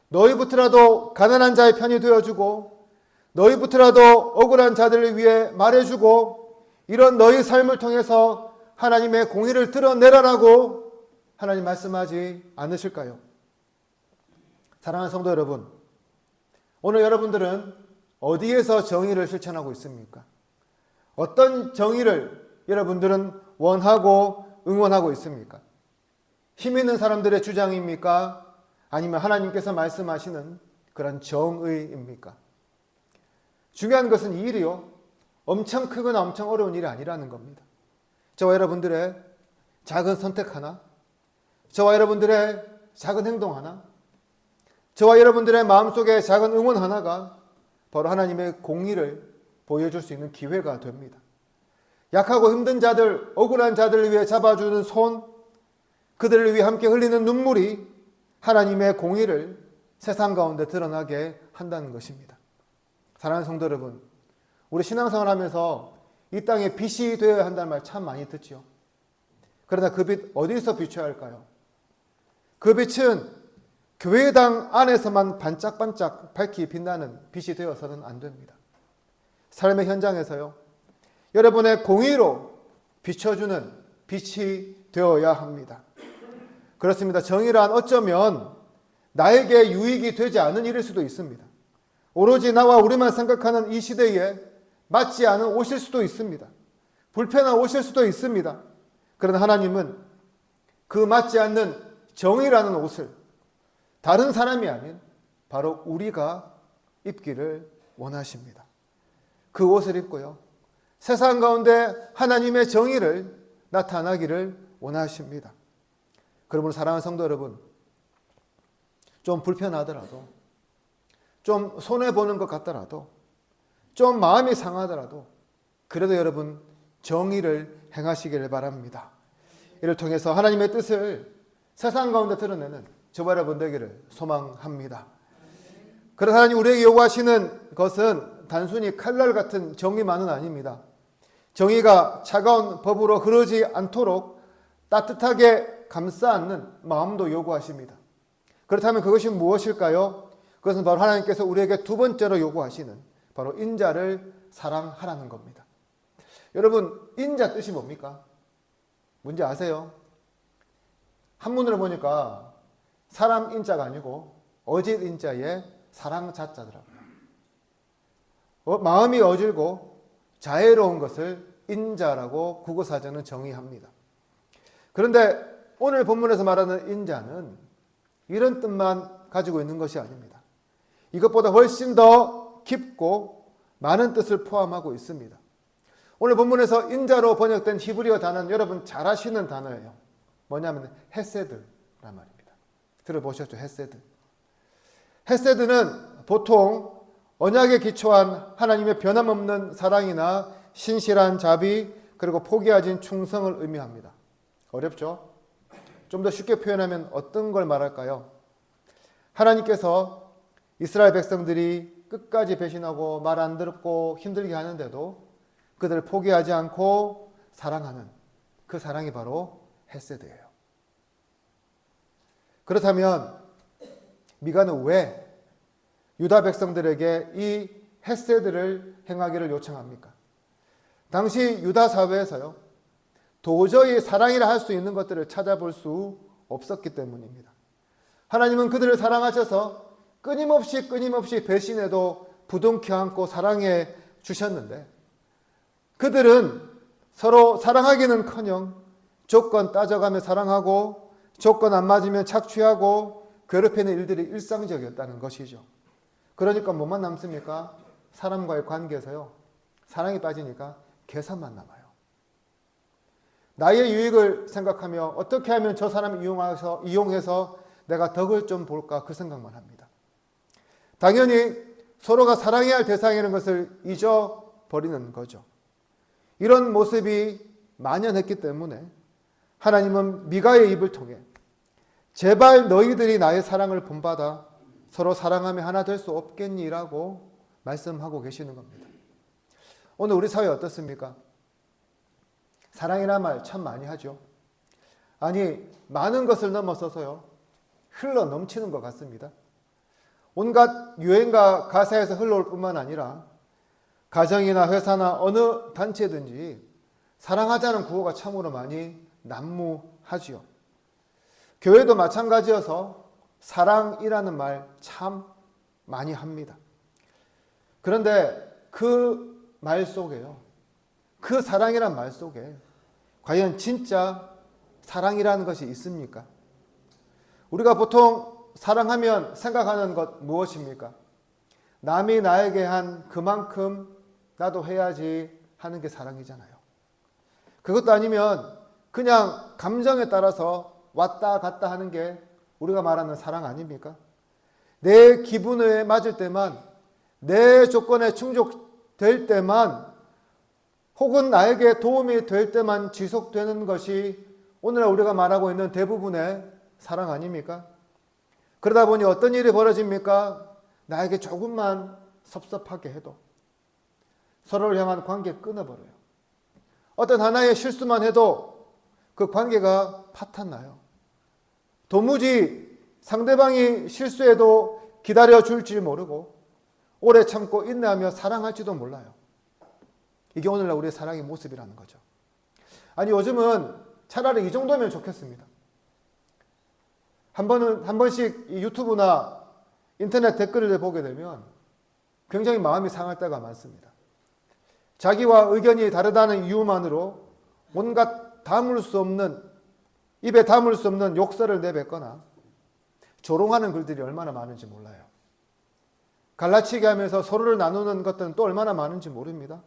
너희부터라도 가난한 자의 편이 되어주고 너희부터라도 억울한 자들을 위해 말해주고 이런 너희 삶을 통해서 하나님의 공의를 드러내라라고 하나님 말씀하지 않으실까요? 사랑하는 성도 여러분, 오늘 여러분들은 어디에서 정의를 실천하고 있습니까? 어떤 정의를 여러분들은 원하고 응원하고 있습니까? 힘 있는 사람들의 주장입니까? 아니면 하나님께서 말씀하시는 그런 정의입니까? 중요한 것은 이 일이요, 엄청 크거나 엄청 어려운 일이 아니라는 겁니다. 저와 여러분들의 작은 선택 하나, 저와 여러분들의 작은 행동 하나, 저와 여러분들의 마음속에 작은 응원 하나가 바로 하나님의 공의를 보여줄 수 있는 기회가 됩니다. 약하고 힘든 자들, 억울한 자들을 위해 잡아주는 손, 그들을 위해 함께 흘리는 눈물이 하나님의 공의를 세상 가운데 드러나게 한다는 것입니다. 사랑하는 성도 여러분, 우리 신앙생활 하면서 이 땅에 빛이 되어야 한다는 말 참 많이 듣죠. 그러나 그 빛 어디서 비춰야 할까요? 그 빛은 교회당 안에서만 반짝반짝 밝히 빛나는 빛이 되어서는 안 됩니다. 삶의 현장에서요, 여러분의 공의로 비춰주는 빛이 되어야 합니다. 그렇습니다. 정의란 어쩌면 나에게 유익이 되지 않은 일일 수도 있습니다. 오로지 나와 우리만 생각하는 이 시대에 맞지 않은 옷일 수도 있습니다. 불편한 옷일 수도 있습니다. 그러나 하나님은 그 맞지 않는 정의라는 옷을 다른 사람이 아닌 바로 우리가 입기를 원하십니다. 그 옷을 입고요, 세상 가운데 하나님의 정의를 나타나기를 원하십니다. 그러므로 사랑하는 성도 여러분, 좀 불편하더라도, 좀 손해보는 것 같더라도, 좀 마음이 상하더라도 그래도 여러분 정의를 행하시기를 바랍니다. 이를 통해서 하나님의 뜻을 세상 가운데 드러내는 저와 여러분 되기를 소망합니다. 그래서 하나님 우리에게 요구하시는 것은 단순히 칼날 같은 정의만은 아닙니다. 정의가 차가운 법으로 흐르지 않도록 따뜻하게 감싸 안는 마음도 요구하십니다. 그렇다면 그것이 무엇일까요? 그것은 바로 하나님께서 우리에게 두 번째로 요구하시는 바로 인자를 사랑하라는 겁니다. 여러분, 인자 뜻이 뭡니까? 뭔지 아세요? 한문으로 보니까 사람 인자가 아니고 어질 인자에 사랑 자자더라고요. 마음이 어질고 자애로운 것을 인자라고 국어사전은 정의합니다. 그런데 오늘 본문에서 말하는 인자는 이런 뜻만 가지고 있는 것이 아닙니다. 이것보다 훨씬 더 깊고 많은 뜻을 포함하고 있습니다. 오늘 본문에서 인자로 번역된 히브리어 단어는 여러분 잘 아시는 단어예요. 뭐냐면 헤세드란 말입니다. 들어보셨죠? 헤세드. 헤세드는 보통 언약에 기초한 하나님의 변함없는 사랑이나 신실한 자비 그리고 포기하진 충성을 의미합니다. 어렵죠? 좀 더 쉽게 표현하면 어떤 걸 말할까요? 하나님께서 이스라엘 백성들이 끝까지 배신하고 말 안 듣고 힘들게 하는데도 그들을 포기하지 않고 사랑하는 그 사랑이 바로 헤세드예요. 그렇다면 미가는 왜 유다 백성들에게 이 헤세드를 행하기를 요청합니까? 당시 유다 사회에서요, 도저히 사랑이라 할 수 있는 것들을 찾아볼 수 없었기 때문입니다. 하나님은 그들을 사랑하셔서 끊임없이 배신해도 부둥켜 안고 사랑해 주셨는데 그들은 서로 사랑하기는커녕 조건 따져가며 사랑하고 조건 안 맞으면 착취하고 괴롭히는 일들이 일상적이었다는 것이죠. 그러니까 뭐만 남습니까? 사람과의 관계에서요, 사랑이 빠지니까 계산만 남아요. 나의 유익을 생각하며 어떻게 하면 저 사람을 이용해서 내가 덕을 좀 볼까 그 생각만 합니다. 당연히 서로가 사랑해야 할 대상이라는 것을 잊어버리는 거죠. 이런 모습이 만연했기 때문에 하나님은 미가의 입을 통해 제발 너희들이 나의 사랑을 본받아 서로 사랑하며 하나 될 수 없겠니라고 말씀하고 계시는 겁니다. 오늘 우리 사회 어떻습니까? 사랑이란 말 참 많이 하죠. 아니, 많은 것을 넘어서서요, 흘러 넘치는 것 같습니다. 온갖 유행과 가사에서 흘러올 뿐만 아니라 가정이나 회사나 어느 단체든지 사랑하자는 구호가 참으로 많이 난무하지요. 교회도 마찬가지여서 사랑이라는 말 참 많이 합니다. 그런데 그 말 속에요, 그 사랑이란 말 속에 과연 진짜 사랑이라는 것이 있습니까? 우리가 보통 사랑하면 생각하는 것 무엇입니까? 남이 나에게 한 그만큼 나도 해야지 하는 게 사랑이잖아요. 그것도 아니면 그냥 감정에 따라서 왔다 갔다 하는 게 우리가 말하는 사랑 아닙니까? 내 기분에 맞을 때만, 내 조건에 충족될 때만, 혹은 나에게 도움이 될 때만 지속되는 것이 오늘날 우리가 말하고 있는 대부분의 사랑 아닙니까? 그러다 보니 어떤 일이 벌어집니까? 나에게 조금만 섭섭하게 해도 서로를 향한 관계 끊어버려요. 어떤 하나의 실수만 해도 그 관계가 파탄나요. 도무지 상대방이 실수해도 기다려줄 줄 모르고 오래 참고 인내하며 사랑할지도 몰라요. 이게 오늘날 우리의 사랑의 모습이라는 거죠. 아니, 요즘은 차라리 이 정도면 좋겠습니다. 한 번씩 이 유튜브나 인터넷 댓글을 보게 되면 굉장히 마음이 상할 때가 많습니다. 자기와 의견이 다르다는 이유만으로 온갖 입에 담을 수 없는 욕설을 내뱉거나 조롱하는 글들이 얼마나 많은지 몰라요. 갈라치기 하면서 서로를 나누는 것들은 또 얼마나 많은지 모릅니다.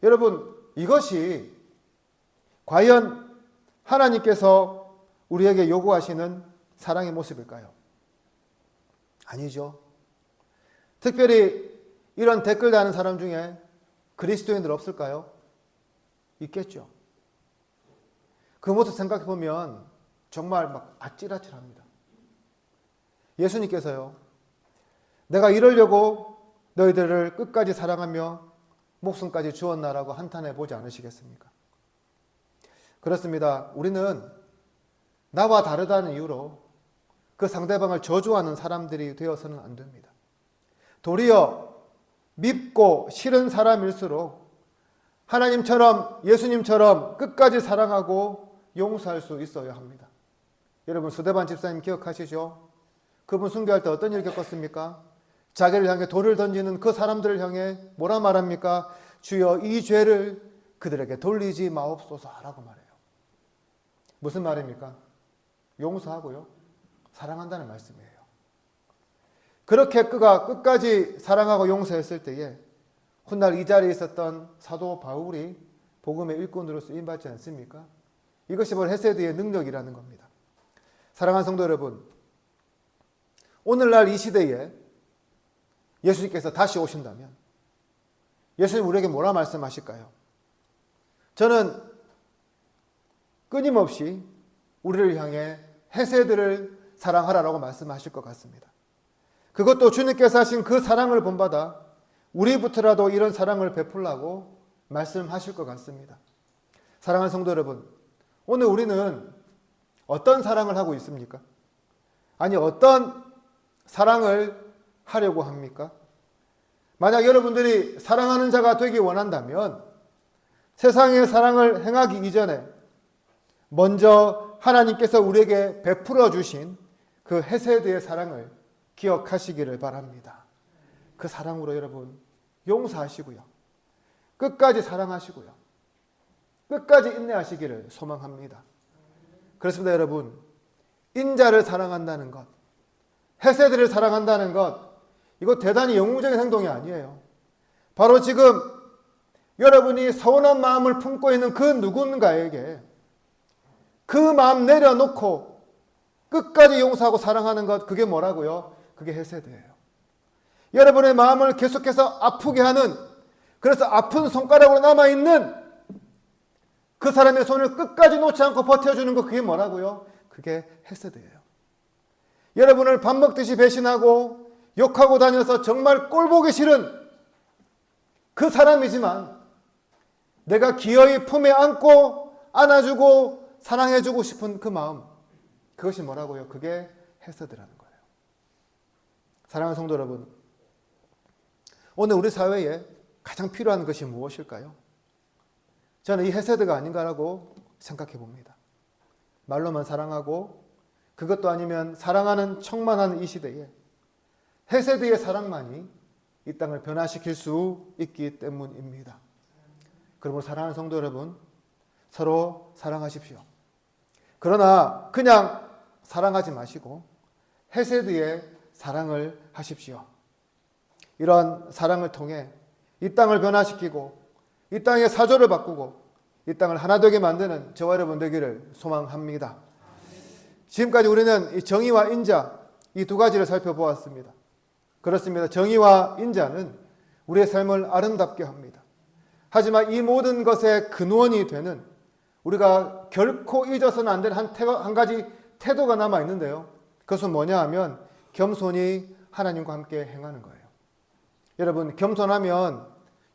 여러분, 이것이 과연 하나님께서 우리에게 요구하시는 사랑의 모습일까요? 아니죠. 특별히 이런 댓글 다는 사람 중에 그리스도인들 없을까요? 있겠죠. 그 모습 생각해 보면 정말 막 아찔아찔합니다. 예수님께서요, 내가 이러려고 너희들을 끝까지 사랑하며 목숨까지 주었나라고 한탄해 보지 않으시겠습니까? 그렇습니다. 우리는 나와 다르다는 이유로 그 상대방을 저주하는 사람들이 되어서는 안 됩니다. 도리어 밉고 싫은 사람일수록 하나님처럼 예수님처럼 끝까지 사랑하고 용서할 수 있어야 합니다. 여러분 스데반 집사님 기억하시죠? 그분 순교할 때 어떤 일을 겪었습니까? 자기를 향해 돌을 던지는 그 사람들을 향해 뭐라 말합니까? 주여 이 죄를 그들에게 돌리지 마옵소서 라고 말해요. 무슨 말입니까? 용서하고요. 사랑한다는 말씀이에요. 그렇게 그가 끝까지 사랑하고 용서했을 때에 훗날 이 자리에 있었던 사도 바울이 복음의 일꾼으로 쓰임받지 않습니까? 이것이 바로 헤세드의 능력이라는 겁니다. 사랑하는 성도 여러분, 오늘날 이 시대에 예수님께서 다시 오신다면 예수님 우리에게 뭐라 말씀하실까요? 저는 끊임없이 우리를 향해 헤세드를 사랑하라라고 말씀하실 것 같습니다. 그것도 주님께서 하신 그 사랑을 본받아 우리부터라도 이런 사랑을 베풀라고 말씀하실 것 같습니다. 사랑하는 성도 여러분, 오늘 우리는 어떤 사랑을 하고 있습니까? 아니 어떤 사랑을 하려고 합니까? 만약 여러분들이 사랑하는 자가 되기 원한다면 세상의 사랑을 행하기 이전에 먼저 하나님께서 우리에게 베풀어 주신 그 헤세드의 사랑을 기억하시기를 바랍니다. 그 사랑으로 여러분 용서하시고요. 끝까지 사랑하시고요. 끝까지 인내하시기를 소망합니다. 그렇습니다, 여러분. 인자를 사랑한다는 것, 헤세드를 사랑한다는 것, 이거 대단히 영웅적인 행동이 아니에요. 바로 지금 여러분이 서운한 마음을 품고 있는 그 누군가에게 그 마음 내려놓고 끝까지 용서하고 사랑하는 것, 그게 뭐라고요? 그게 헤세드예요. 여러분의 마음을 계속해서 아프게 하는, 그래서 아픈 손가락으로 남아있는 그 사람의 손을 끝까지 놓지 않고 버텨주는 것, 그게 뭐라고요? 그게 헤세드예요. 여러분을 밥 먹듯이 배신하고 욕하고 다녀서 정말 꼴보기 싫은 그 사람이지만 내가 기어이 품에 안고 안아주고 사랑해주고 싶은 그 마음, 그것이 뭐라고요? 그게 헤세드라는 거예요. 사랑하는 성도 여러분, 오늘 우리 사회에 가장 필요한 것이 무엇일까요? 저는 이 헤세드가 아닌가라고 생각해 봅니다. 말로만 사랑하고 그것도 아니면 사랑하는 척만 하는 이 시대에 헤세드의 사랑만이 이 땅을 변화시킬 수 있기 때문입니다. 그러므로 사랑하는 성도 여러분, 서로 사랑하십시오. 그러나 그냥 사랑하지 마시고 헤세드의 사랑을 하십시오. 이런 사랑을 통해 이 땅을 변화시키고 이 땅의 사조를 바꾸고 이 땅을 하나 되게 만드는 저와 여러분 되기를 소망합니다. 지금까지 우리는 이 정의와 인자, 이 두 가지를 살펴보았습니다. 그렇습니다. 정의와 인자는 우리의 삶을 아름답게 합니다. 하지만 이 모든 것의 근원이 되는, 우리가 결코 잊어서는 안 되는 한 가지 태도가 남아 있는데요. 그것은 뭐냐 하면 겸손히 하나님과 함께 행하는 거예요. 여러분, 겸손하면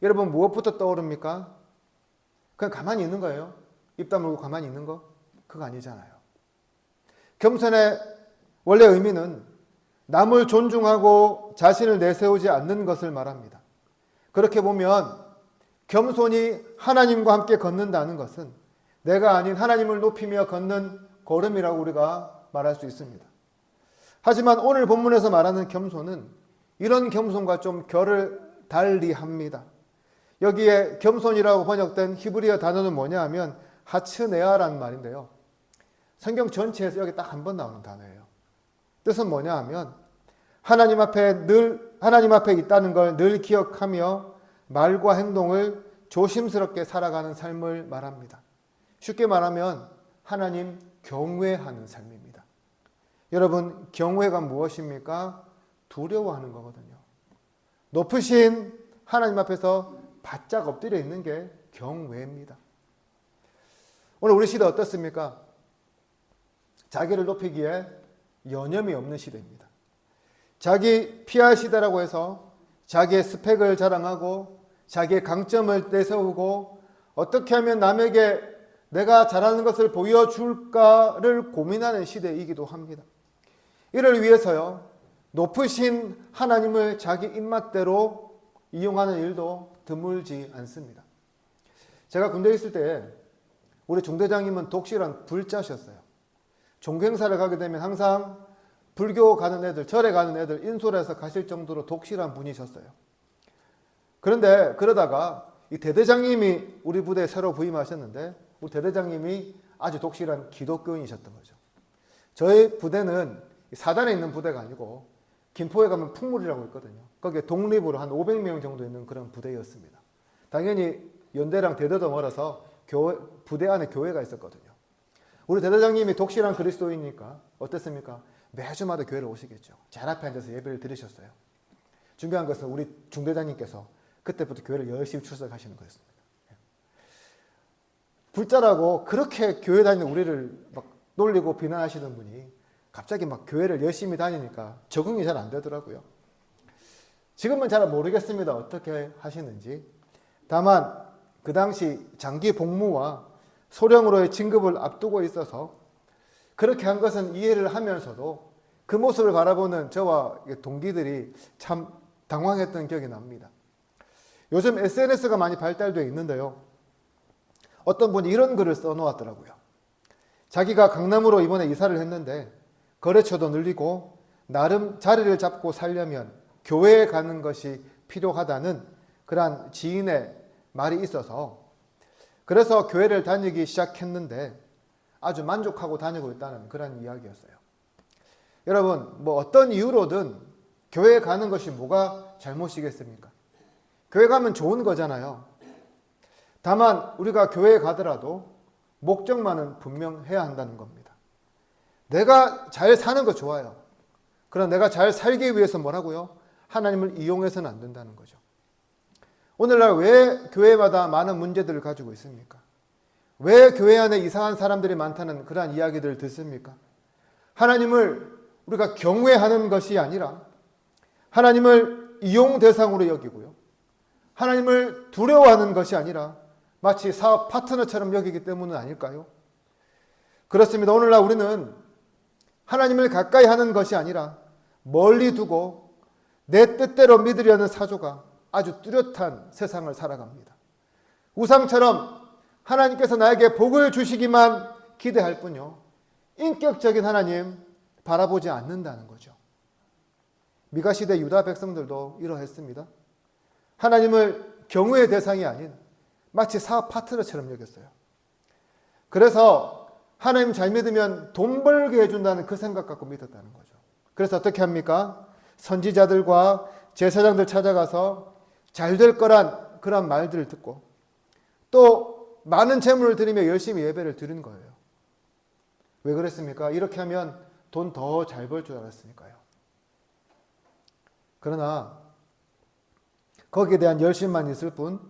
여러분 무엇부터 떠오릅니까? 그냥 가만히 있는 거예요. 입 다물고 가만히 있는 거? 그거 아니잖아요. 겸손의 원래 의미는 남을 존중하고 자신을 내세우지 않는 것을 말합니다. 그렇게 보면 겸손히 하나님과 함께 걷는다는 것은 내가 아닌 하나님을 높이며 걷는 걸음이라고 우리가 말할 수 있습니다. 하지만 오늘 본문에서 말하는 겸손은 이런 겸손과 좀 결을 달리합니다. 여기에 겸손이라고 번역된 히브리어 단어는 뭐냐 하면 하츠네아라는 말인데요. 성경 전체에서 여기 딱 한 번 나오는 단어예요. 뜻은 뭐냐 하면 하나님 앞에 있다는 걸 늘 기억하며 말과 행동을 조심스럽게 살아가는 삶을 말합니다. 쉽게 말하면 하나님 경외하는 삶입니다. 여러분, 경외가 무엇입니까? 두려워하는 거거든요. 높으신 하나님 앞에서 바짝 엎드려 있는 게 경외입니다. 오늘 우리 시대 어떻습니까? 자기를 높이기에 여념이 없는 시대입니다. 자기 PR 시대라고 해서 자기의 스펙을 자랑하고 자기의 강점을 내세우고 어떻게 하면 남에게 내가 잘하는 것을 보여줄까를 고민하는 시대이기도 합니다. 이를 위해서요, 높으신 하나님을 자기 입맛대로 이용하는 일도 드물지 않습니다. 제가 군대에 있을 때 우리 중대장님은 독실한 불자셨어요. 종교행사를 가게 되면 항상 불교 가는 애들, 절에 가는 애들 인솔해서 가실 정도로 독실한 분이셨어요. 그런데 그러다가 이 대대장님이 우리 부대에 새로 부임하셨는데, 우리 대대장님이 아주 독실한 기독교인이셨던 거죠. 저희 부대는 사단에 있는 부대가 아니고 김포에 가면 풍물이라고 있거든요. 거기에 독립으로 한 500명 정도 있는 그런 부대였습니다. 당연히 연대랑 대대도 멀어서 부대 안에 교회가 있었거든요. 우리 대대장님이 독실한 그리스도이니까 어땠습니까? 매주마다 교회를 오시겠죠. 잘 앞에 앉아서 예배를 드리셨어요. 중요한 것은 우리 중대장님께서 그때부터 교회를 열심히 출석하시는 거였습니다. 불자라고 그렇게 교회 다니는 우리를 막 놀리고 비난하시는 분이 갑자기 막 교회를 열심히 다니니까 적응이 잘 안 되더라고요. 지금은 잘 모르겠습니다. 어떻게 하시는지. 다만 그 당시 장기 복무와 소령으로의 진급을 앞두고 있어서 그렇게 한 것은 이해를 하면서도 그 모습을 바라보는 저와 동기들이 참 당황했던 기억이 납니다. 요즘 SNS가 많이 발달되어 있는데요. 어떤 분이 이런 글을 써놓았더라고요. 자기가 강남으로 이번에 이사를 했는데 거래처도 늘리고 나름 자리를 잡고 살려면 교회에 가는 것이 필요하다는 그러한 지인의 말이 있어서 그래서 교회를 다니기 시작했는데 아주 만족하고 다니고 있다는 그런 이야기였어요. 여러분, 뭐 어떤 이유로든 교회에 가는 것이 뭐가 잘못이겠습니까? 교회 가면 좋은 거잖아요. 다만 우리가 교회에 가더라도 목적만은 분명해야 한다는 겁니다. 내가 잘 사는 거 좋아요. 그러나 내가 잘 살기 위해서 뭐라고요? 하나님을 이용해서는 안 된다는 거죠. 오늘날 왜 교회마다 많은 문제들을 가지고 있습니까? 왜 교회 안에 이상한 사람들이 많다는 그러한 이야기들을 듣습니까? 하나님을 우리가 경외하는 것이 아니라 하나님을 이용 대상으로 여기고요. 하나님을 두려워하는 것이 아니라 마치 사업 파트너처럼 여기기 때문은 아닐까요? 그렇습니다. 오늘날 우리는 하나님을 가까이 하는 것이 아니라 멀리 두고 내 뜻대로 믿으려는 사조가 아주 뚜렷한 세상을 살아갑니다. 우상처럼 하나님께서 나에게 복을 주시기만 기대할 뿐요, 인격적인 하나님 바라보지 않는다는 거죠. 미가 시대 유다 백성들도 이러했습니다. 하나님을 경외의 대상이 아닌 마치 사업 파트너처럼 여겼어요. 그래서 하나님 잘 믿으면 돈 벌게 해준다는 그 생각 갖고 믿었다는 거죠. 그래서 어떻게 합니까? 선지자들과 제사장들 찾아가서 잘 될 거란 그런 말들을 듣고 또 많은 재물을 드리며 열심히 예배를 드린 거예요. 왜 그랬습니까? 이렇게 하면 돈 더 잘 벌 줄 알았으니까요. 그러나 거기에 대한 열심만 있을 뿐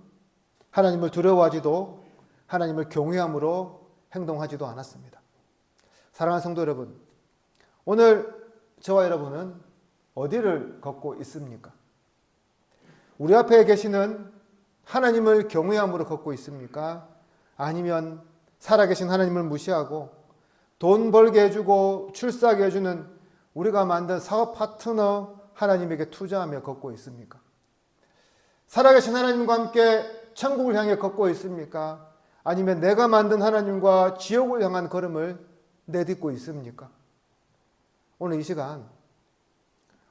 하나님을 두려워하지도 하나님을 경외함으로 행동하지도 않았습니다. 사랑하는 성도 여러분, 오늘 저와 여러분은 어디를 걷고 있습니까? 우리 앞에 계시는 하나님을 경외함으로 걷고 있습니까? 아니면 살아계신 하나님을 무시하고 돈 벌게 해주고 출세하게 해주는 우리가 만든 사업 파트너 하나님에게 투자하며 걷고 있습니까? 살아계신 하나님과 함께 천국을 향해 걷고 있습니까? 아니면 내가 만든 하나님과 지옥을 향한 걸음을 내딛고 있습니까? 오늘 이 시간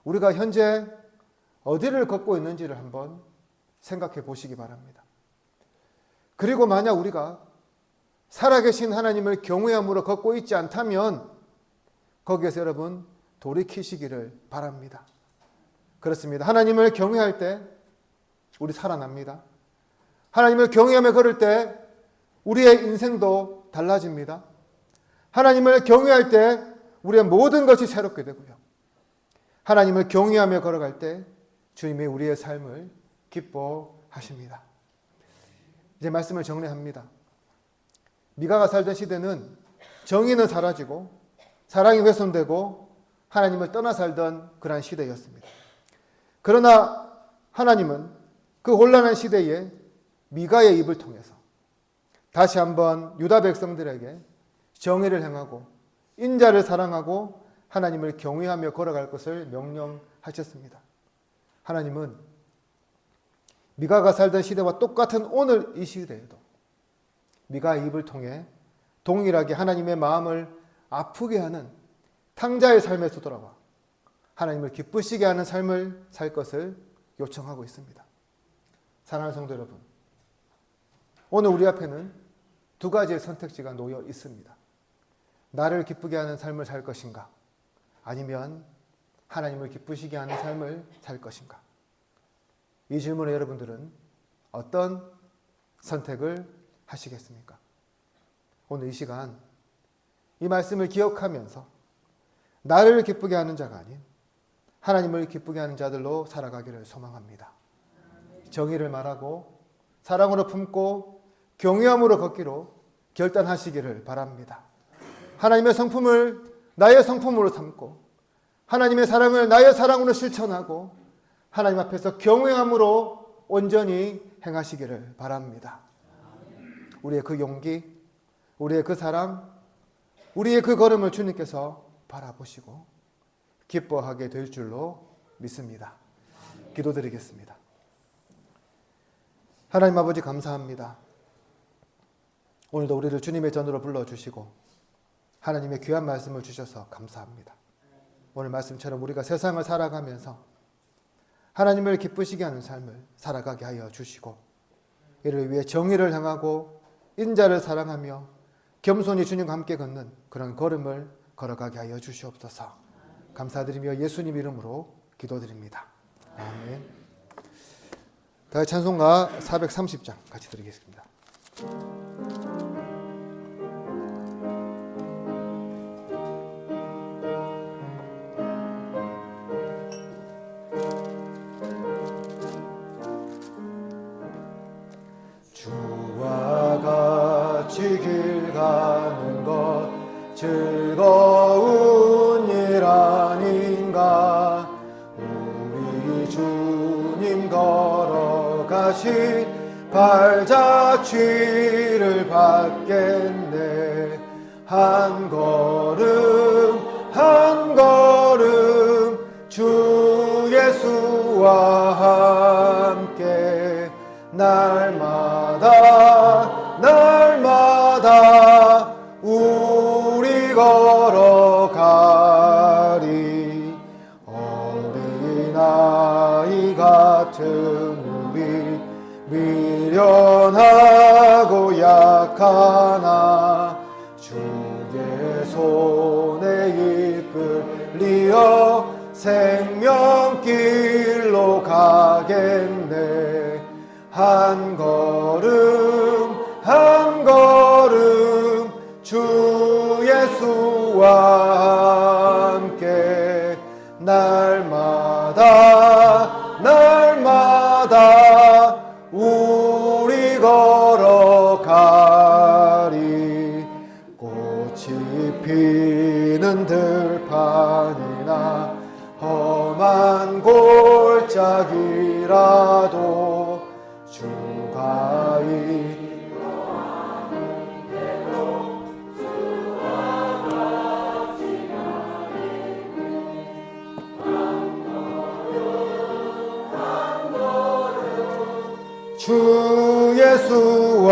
우리가 현재 어디를 걷고 있는지를 한번 생각해 보시기 바랍니다. 그리고 만약 우리가 살아계신 하나님을 경외함으로 걷고 있지 않다면 거기에서 여러분 돌이키시기를 바랍니다. 그렇습니다. 하나님을 경외할 때 우리 살아납니다. 하나님을 경외하며 걸을 때 우리의 인생도 달라집니다. 하나님을 경외할 때 우리의 모든 것이 새롭게 되고요. 하나님을 경외하며 걸어갈 때 주님이 우리의 삶을 기뻐하십니다. 이제 말씀을 정리합니다. 미가가 살던 시대는 정의는 사라지고 사랑이 훼손되고 하나님을 떠나 살던 그러한 시대였습니다. 그러나 하나님은 그 혼란한 시대에 미가의 입을 통해서 다시 한번 유다 백성들에게 정의를 행하고 인자를 사랑하고 하나님을 경외하며 걸어갈 것을 명령하셨습니다. 하나님은 미가가 살던 시대와 똑같은 오늘 이 시대에도 미가의 입을 통해 동일하게 하나님의 마음을 아프게 하는 탕자의 삶에서 돌아와 하나님을 기쁘시게 하는 삶을 살 것을 요청하고 있습니다. 사랑하는 성도 여러분, 오늘 우리 앞에는 두 가지의 선택지가 놓여 있습니다. 나를 기쁘게 하는 삶을 살 것인가, 아니면 하나님을 기쁘시게 하는 삶을 살 것인가. 이 질문에 여러분들은 어떤 선택을 하시겠습니까? 오늘 이 시간 이 말씀을 기억하면서 나를 기쁘게 하는 자가 아닌 하나님을 기쁘게 하는 자들로 살아가기를 소망합니다. 정의를 말하고 사랑으로 품고 경외함으로 걷기로 결단하시기를 바랍니다. 하나님의 성품을 나의 성품으로 삼고 하나님의 사랑을 나의 사랑으로 실천하고 하나님 앞에서 경외함으로 온전히 행하시기를 바랍니다. 우리의 그 용기, 우리의 그 사랑, 우리의 그 걸음을 주님께서 바라보시고 기뻐하게 될 줄로 믿습니다. 기도드리겠습니다. 하나님 아버지, 감사합니다. 오늘도 우리를 주님의 전으로 불러주시고 하나님의 귀한 말씀을 주셔서 감사합니다. 오늘 말씀처럼 우리가 세상을 살아가면서 하나님을 기쁘시게 하는 삶을 살아가게 하여 주시고 이를 위해 정의를 향하고 인자를 사랑하며 겸손히 주님과 함께 걷는 그런 걸음을 걸어가게 하여 주시옵소서. 감사드리며 예수님 이름으로 기도드립니다. 아멘. 다시 찬송가 430장 같이 드리겠습니다. 주와 같이 길 가는 것 즐거운 일 아닌가. 우리 주님 걸어가신 발자취를 받겠네. 한 걸음 한 걸음 주 예수와 함께 날마다 우리 걸어가리. 어린아이 같은 우리 미련하고 약하나 주의 손에 이끌리어 생명길로 가겠네. 한 걸음 한 걸음 주 예수와 함께 날마다 우리 걸어가리. 꽃이 피는 들판이나 험한 골짜기라도 주가 인도하는 대로 주와 같이 가리니. 한 걸음 주 예수와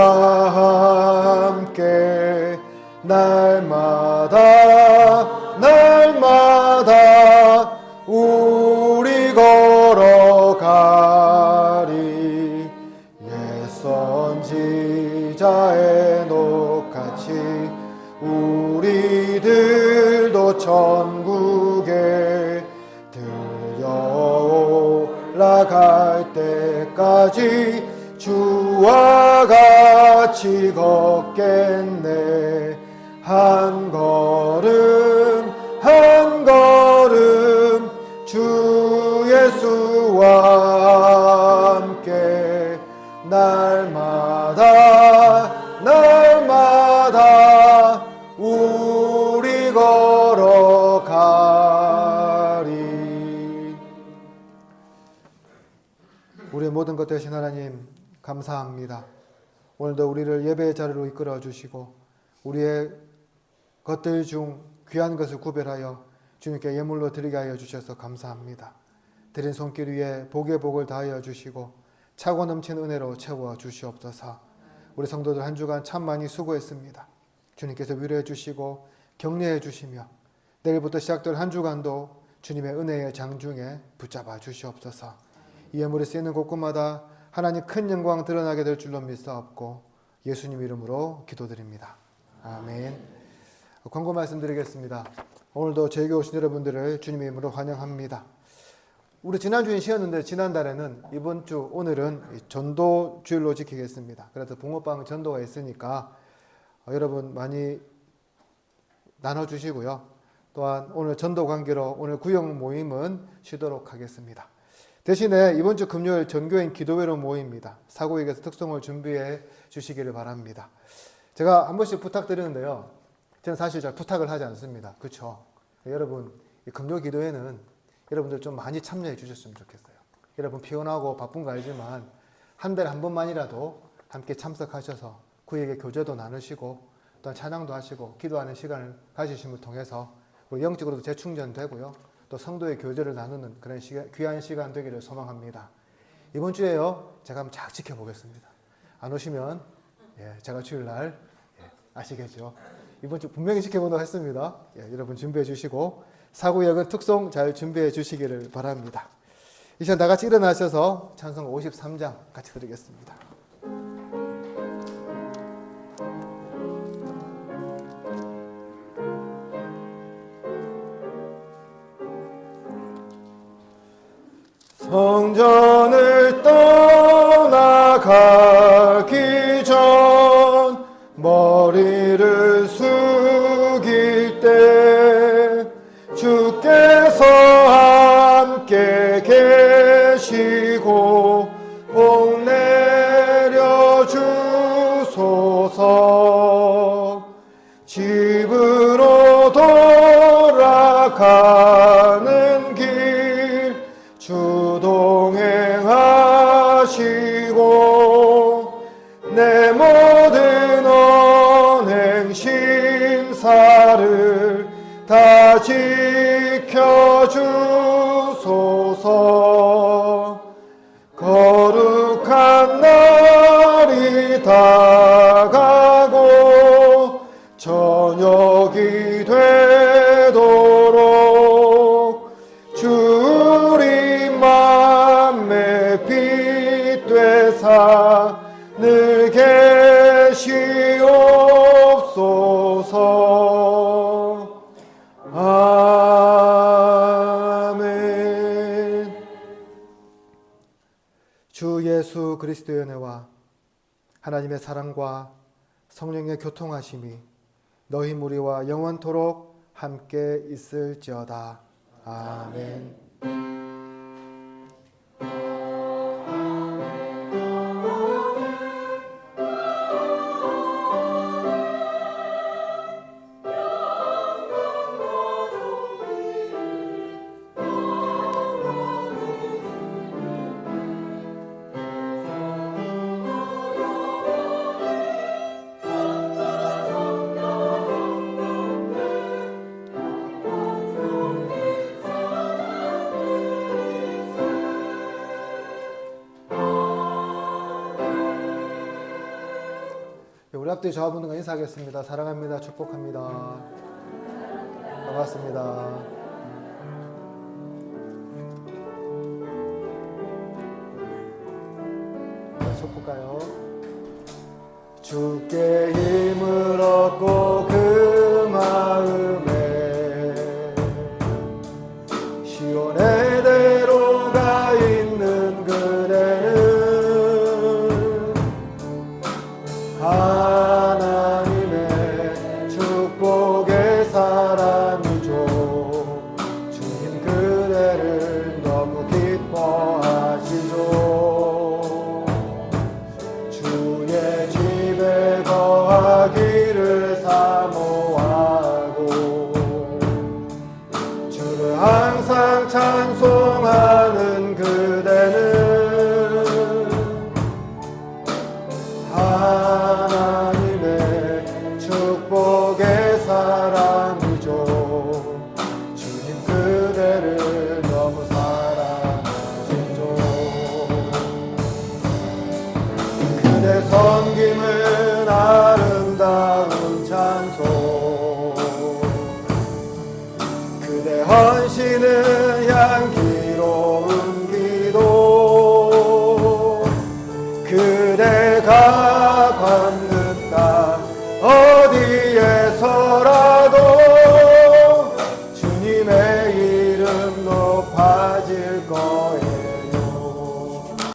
함께 날마다 우리 걸어가리. 옛 선지자의 녹같이 우리들도 천국에 들려 올라갈 때까지 주와 같이 걷겠네. 한 걸음 한 걸음 주 예수와 함께 날마다 우리 걸어가리. 우리의 모든 것 되신 하나님 감사합니다. 오늘도 우리를 예배의 자리로 이끌어 주시고 우리의 것들 중 귀한 것을 구별하여 주님께 예물로 드리게 하여 주셔서 감사합니다. 드린 손길 위에 복의 복을 다하여 주시고 차고 넘치는 은혜로 채워 주시옵소서. 우리 성도들 한 주간 참 많이 수고했습니다. 주님께서 위로해 주시고 격려해 주시며 내일부터 시작될 한 주간도 주님의 은혜의 장중에 붙잡아 주시옵소서. 이 예물이 쓰이는 곳곳마다 하나님 큰 영광 드러나게 될 줄로 믿사옵고 예수님 이름으로 기도드립니다. 아멘. 광고 말씀드리겠습니다. 오늘도 저에게 오신 여러분들을 주님의 이름으로 환영합니다. 우리 지난주엔 쉬었는데 지난달에는 이번 주 오늘은 전도 주일로 지키겠습니다. 그래서 붕어빵 전도가 있으니까 여러분 많이 나눠주시고요. 또한 오늘 전도 관계로 오늘 구역 모임은 쉬도록 하겠습니다. 대신에 이번 주 금요일 전교인 기도회로 모입니다. 사고에게서 특송을 준비해 주시기를 바랍니다. 제가 한 번씩 부탁드리는데요. 저는 사실 잘 부탁을 하지 않습니다. 그렇죠? 여러분 이 금요 기도회는 여러분들 좀 많이 참여해 주셨으면 좋겠어요. 여러분 피곤하고 바쁜 거 알지만 한 달에 한 번만이라도 함께 참석하셔서 구역의 교제도 나누시고 또한 찬양도 하시고 기도하는 시간을 가지심을 통해서 우리 영적으로도 재충전되고요. 또 성도의 교제를 나누는 그런 귀한 시간 되기를 소망합니다. 이번 주에요. 제가 한번 쫙 지켜보겠습니다. 안 오시면 제가 주일날 아시겠죠? 이번 주 분명히 지켜보도록 했습니다. 여러분 준비해 주시고 사구역은 특송 잘 준비해 주시기를 바랍니다. 이 시간 다 같이 일어나셔서 찬송 53장 같이 드리겠습니다. 성전을 떠나가기 전 머리를 숙일 때 주께서 함께 계시고 복 내려 주소서. 집으로 돌아가는 길 주 동행하시고 내 모든 언행 심사를 다 지켜주소서. 거룩한 날이 다가고 저녁이 되도록 주 우리 맘에 빛 되사 늘 계시옵소서. 아멘. 주 예수 그리스도의 은혜와 하나님의 사랑과 성령의 교통하심이 너희 무리와 영원토록 함께 있을지어다. 아멘. 우리 앞뒤 저하분들과 인사하겠습니다. 사랑합니다. 축복합니다. 반갑습니다. 축복가요. 주께 힘을 얻고 그 마음에 시온의 대로가 있는 그대는 하나님의 축복의 사람이죠. 주님 그대를 너무 기뻐하시죠. 주의 집에 거하기를 헌신은 향기로운 기도 그대가 걷는 땅 어디에서라도 주님의 이름 높아